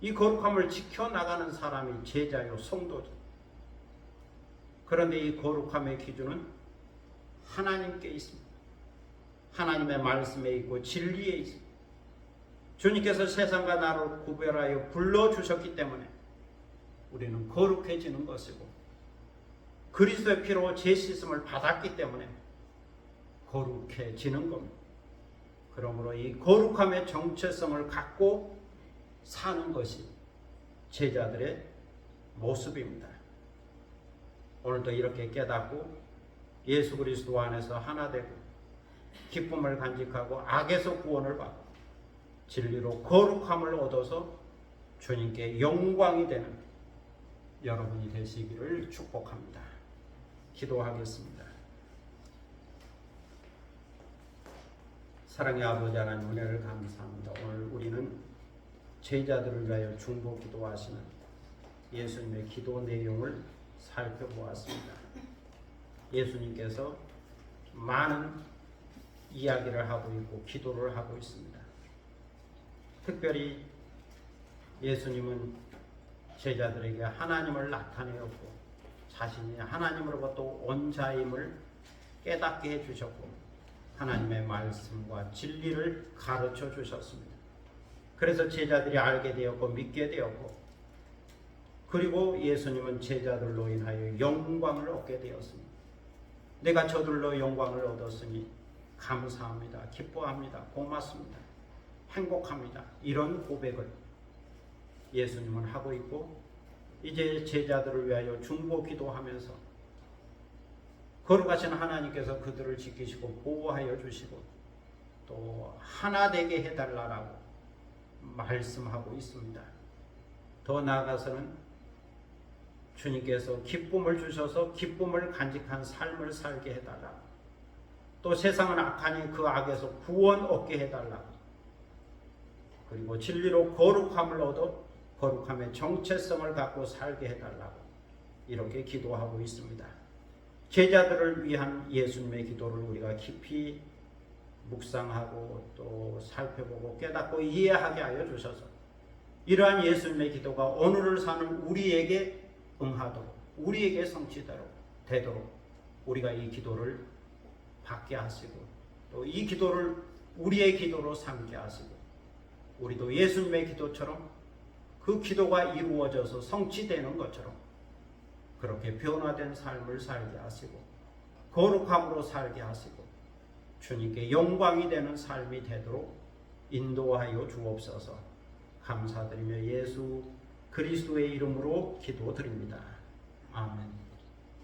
A: 이 거룩함을 지켜나가는 사람이 제자요 성도죠. 그런데 이 거룩함의 기준은 하나님께 있습니다. 하나님의 말씀에 있고 진리에 있습니다. 주님께서 세상과 나를 구별하여 불러주셨기 때문에 우리는 거룩해지는 것이고 그리스도의 피로 죄 씻음을 받았기 때문에 거룩해지는 겁니다. 그러므로 이 거룩함의 정체성을 갖고 사는 것이 제자들의 모습입니다. 오늘도 이렇게 깨닫고 예수 그리스도 안에서 하나 되고 기쁨을 간직하고 악에서 구원을 받고 진리로 거룩함을 얻어서 주님께 영광이 되는 여러분이 되시기를 축복합니다. 기도하겠습니다. 사랑의 아버지 하나님 은혜를 감사합니다. 오늘 우리는 제자들을 위하여 중보 기도하시는 예수님의 기도 내용을 살펴보았습니다. 예수님께서 많은 이야기를 하고 있고 기도를 하고 있습니다. 특별히 예수님은 제자들에게 하나님을 나타내었고 자신이 하나님으로부터 온 자임을 깨닫게 해주셨고 하나님의 말씀과 진리를 가르쳐 주셨습니다. 그래서 제자들이 알게 되었고 믿게 되었고 그리고 예수님은 제자들로 인하여 영광을 얻게 되었습니다. 내가 저들로 영광을 얻었으니 감사합니다. 기뻐합니다. 고맙습니다. 행복합니다. 이런 고백을 예수님은 하고 있고 이제 제자들을 위하여 중보 기도하면서 거룩하신 하나님께서 그들을 지키시고 보호하여 주시고 또 하나 되게 해달라고 말씀하고 있습니다. 더 나아가서는 주님께서 기쁨을 주셔서 기쁨을 간직한 삶을 살게 해달라고 또 세상은 악하니 그 악에서 구원 얻게 해달라고 그리고 진리로 거룩함을 얻어 거룩함의 정체성을 갖고 살게 해달라고 이렇게 기도하고 있습니다. 제자들을 위한 예수님의 기도를 우리가 깊이 묵상하고 또 살펴보고 깨닫고 이해하게 하여 주셔서 이러한 예수님의 기도가 오늘을 사는 우리에게 응하도록 우리에게 되도록 우리가 이 기도를 받게 하시고 또 이 기도를 우리의 기도로 삼게 하시고 우리도 예수님의 기도처럼 그 기도가 이루어져서 성취되는 것처럼 그렇게 변화된 삶을 살게 하시고 거룩함으로 살게 하시고 주님께 영광이 되는 삶이 되도록 인도하여 주옵소서. 감사드리며 예수 그리스도의 이름으로 기도드립니다. 아멘.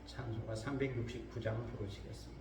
A: 찬송가 369장 부르시겠습니다.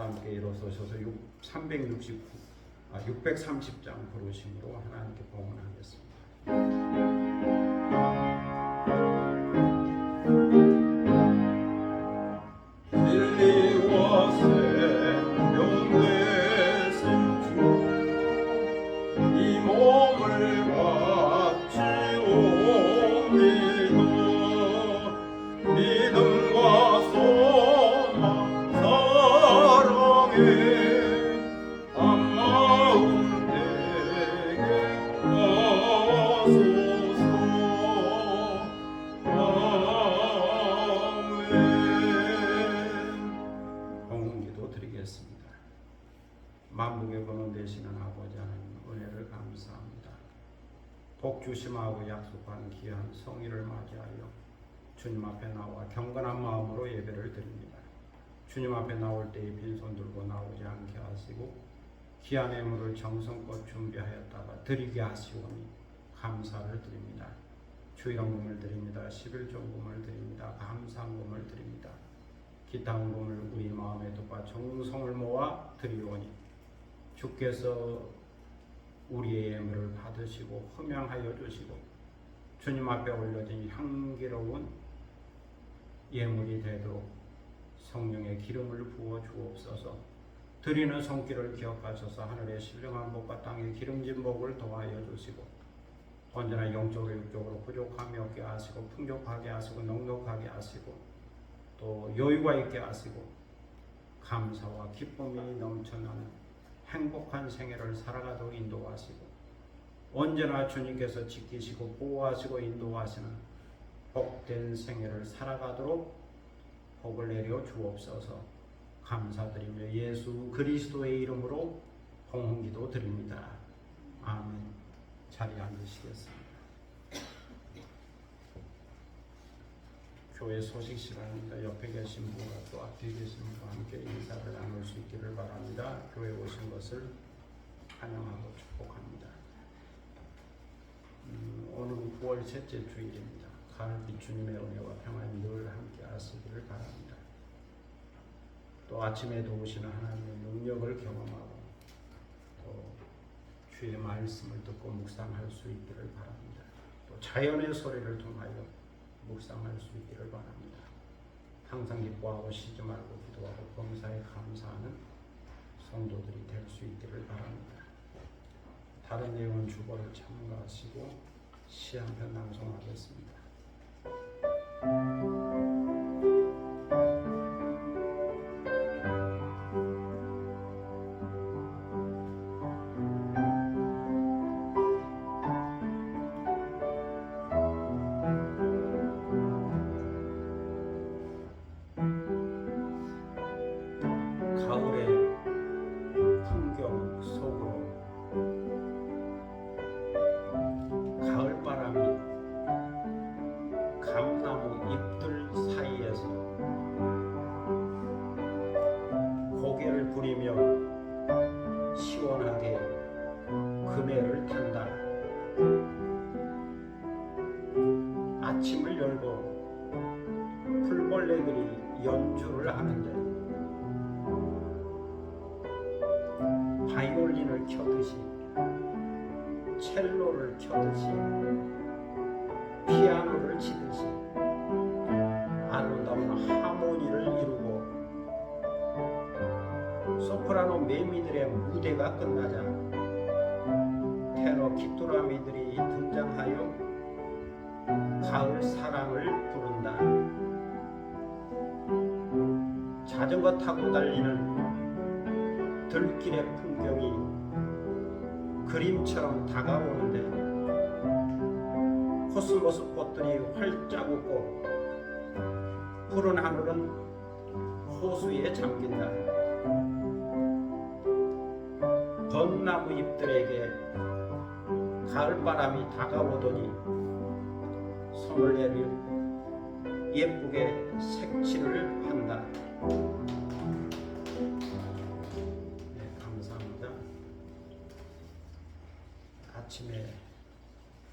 A: 함께 일어서셔서 630장 부르심으로 하나님께 봉헌하겠습니다. 만국의 근원 되시는 아버지 하나님 은혜를 감사합니다. 복 주심하고 약속한 귀한 성의를 맞이하여 주님 앞에 나와 경건한 마음으로 예배를 드립니다. 주님 앞에 나올 때에 빈손 들고 나오지 않게 하시고 귀한 예물을 정성껏 준비하였다가 드리게 하시오니 감사를 드립니다. 주일헌금을 드립니다. 11조금을 드립니다. 감사헌금을 드립니다. 기타 헌금을 우리 마음에 두고 정성을 모아 드리오니 주께서 우리의 예물을 받으시고 흠양하여 주시고 주님 앞에 올려진 향기로운 예물이 되도록 성령의 기름을 부어 주옵소서. 드리는 손길을 기억하셔서 하늘의 신령한 복과 땅의 기름진 복을 더하여 주시고 언제나 영적으로 육적으로 부족함이 없게 하시고 풍족하게 하시고 넉넉하게 하시고 또 여유가 있게 하시고 감사와 기쁨이 넘쳐나는 행복한 생애를 살아가도록 인도하시고 언제나 주님께서 지키시고 보호하시고 인도하시는 복된 생애를 살아가도록 복을 내려 주옵소서. 감사드리며 예수 그리스도의 이름으로 봉헌기도 드립니다. 아멘. 자리에 앉으시겠습니다. 교회 소식 시간입니다. 옆에 계신 분과 또 앞에 계신 분과 함께 인사를 나눌 수 있기를 바랍니다. 교회 오신 것을 환영하고 축복합니다. 오늘은 9월 셋째 주일입니다. 가을빛 주님의 은혜와 평안이 늘 함께 하시기를 바랍니다. 또 아침에 도우시는 하나님의 능력을 경험하고 또 주의 말씀을 듣고 묵상할 수 있기를 바랍니다. 또 자연의 소리를 통하여 묵상할 수 있기를 바랍니다. 항상 기뻐하고 쉬지 말고 기도하고 범사에 감사하는 성도들이 될 수 있기를 바랍니다. 다른 내용은 주보를 참고하시고 시 한 편 낭송하겠습니다. 가을의 풍경 속으로 가을바람이 감나무 잎들 사이에서 고개를 부리며 시원하게 그네를 탄다. 아침을 열고 풀벌레들이 연주를 하는데 바이올린을 켜듯이 첼로를 켜듯이 피아노를 치듯이 아름다운 하모니를 이루고 소프라노 매미들의 무대가 끝나자 테너 귀뚜라미들이 등장하여 가을 사랑을 부른다. 자전거 타고 달리는 들길의 풍경이 그림처럼 다가오는데 코스모스 꽃들이 활짝 웃고 푸른 하늘은 호수에 잠긴다. 벚나무 잎들에게 가을바람이 다가오더니 손을 내밀 예쁘게 색칠을 한다. 아침에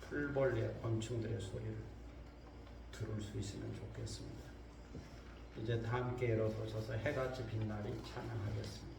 A: 풀벌레 곤충들의 소리를 들을 수 있으면 좋겠습니다. 이제 다 함께 일어서셔서 해같이 빛나리 찬양하겠습니다.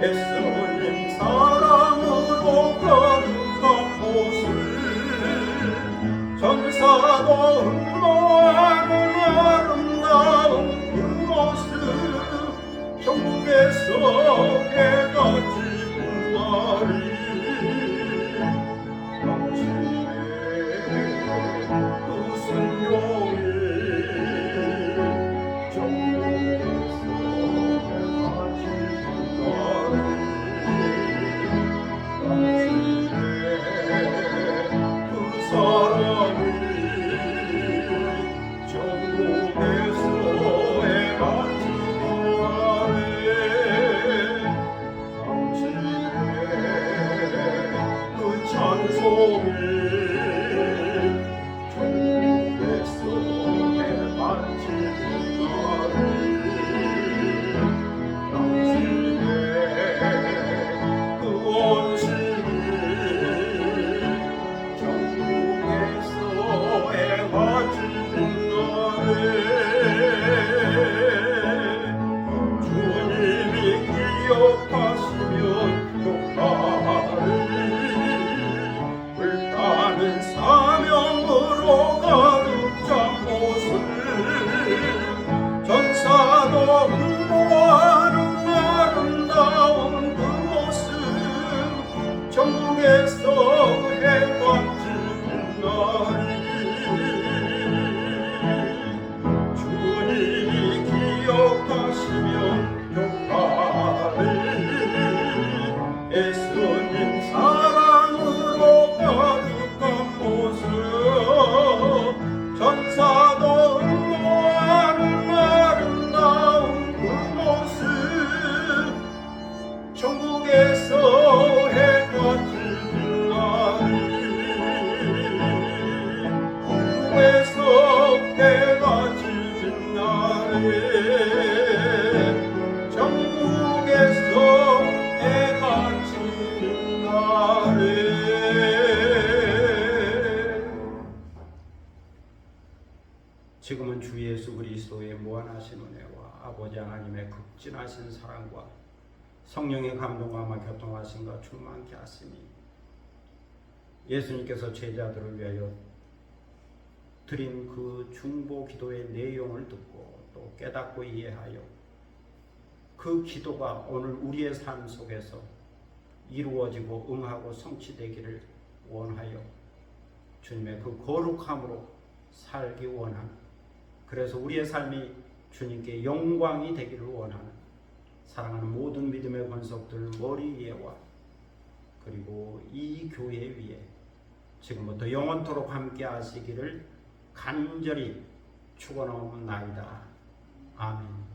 B: 예수님 사랑으로 거룩한 곳을 전사도 흠모하는 아름다운 그곳을 천국에서 해가 지는 날이 그 순종이 기억하시면 욕하리 불타는 사명으로 가득 찬 곳을 전사도 흥모하는 아름다운 그곳은 전국에서 해가 지는 날이 주님이 기억하시면 욕하리 예수님 사랑으로 가득한 모습 전사도 응모하는 아름다운 그곳은 천국에서 해가 지는 날이 천국에서 해가 지는 날에 천국에서 해가 지는 날에
A: 지금은 주 예수 그리스도의 무한하신 은혜와 아버지 하나님의 극진하신 사랑과 성령의 감동과 교통하심과 충만케 하시니 예수님께서 제자들을 위하여 드린 그 중보 기도의 내용을 듣고 또 깨닫고 이해하여 그 기도가 오늘 우리의 삶 속에서 이루어지고 응하고 성취되기를 원하여 주님의 그 거룩함으로 살기 원하는, 그래서 우리의 삶이 주님께 영광이 되기를 원하는 사랑하는 모든 믿음의 권속들 머리 위에와 그리고 이 교회 위에 지금부터 영원토록 함께 하시기를 간절히 축원하옵나이다. 아멘.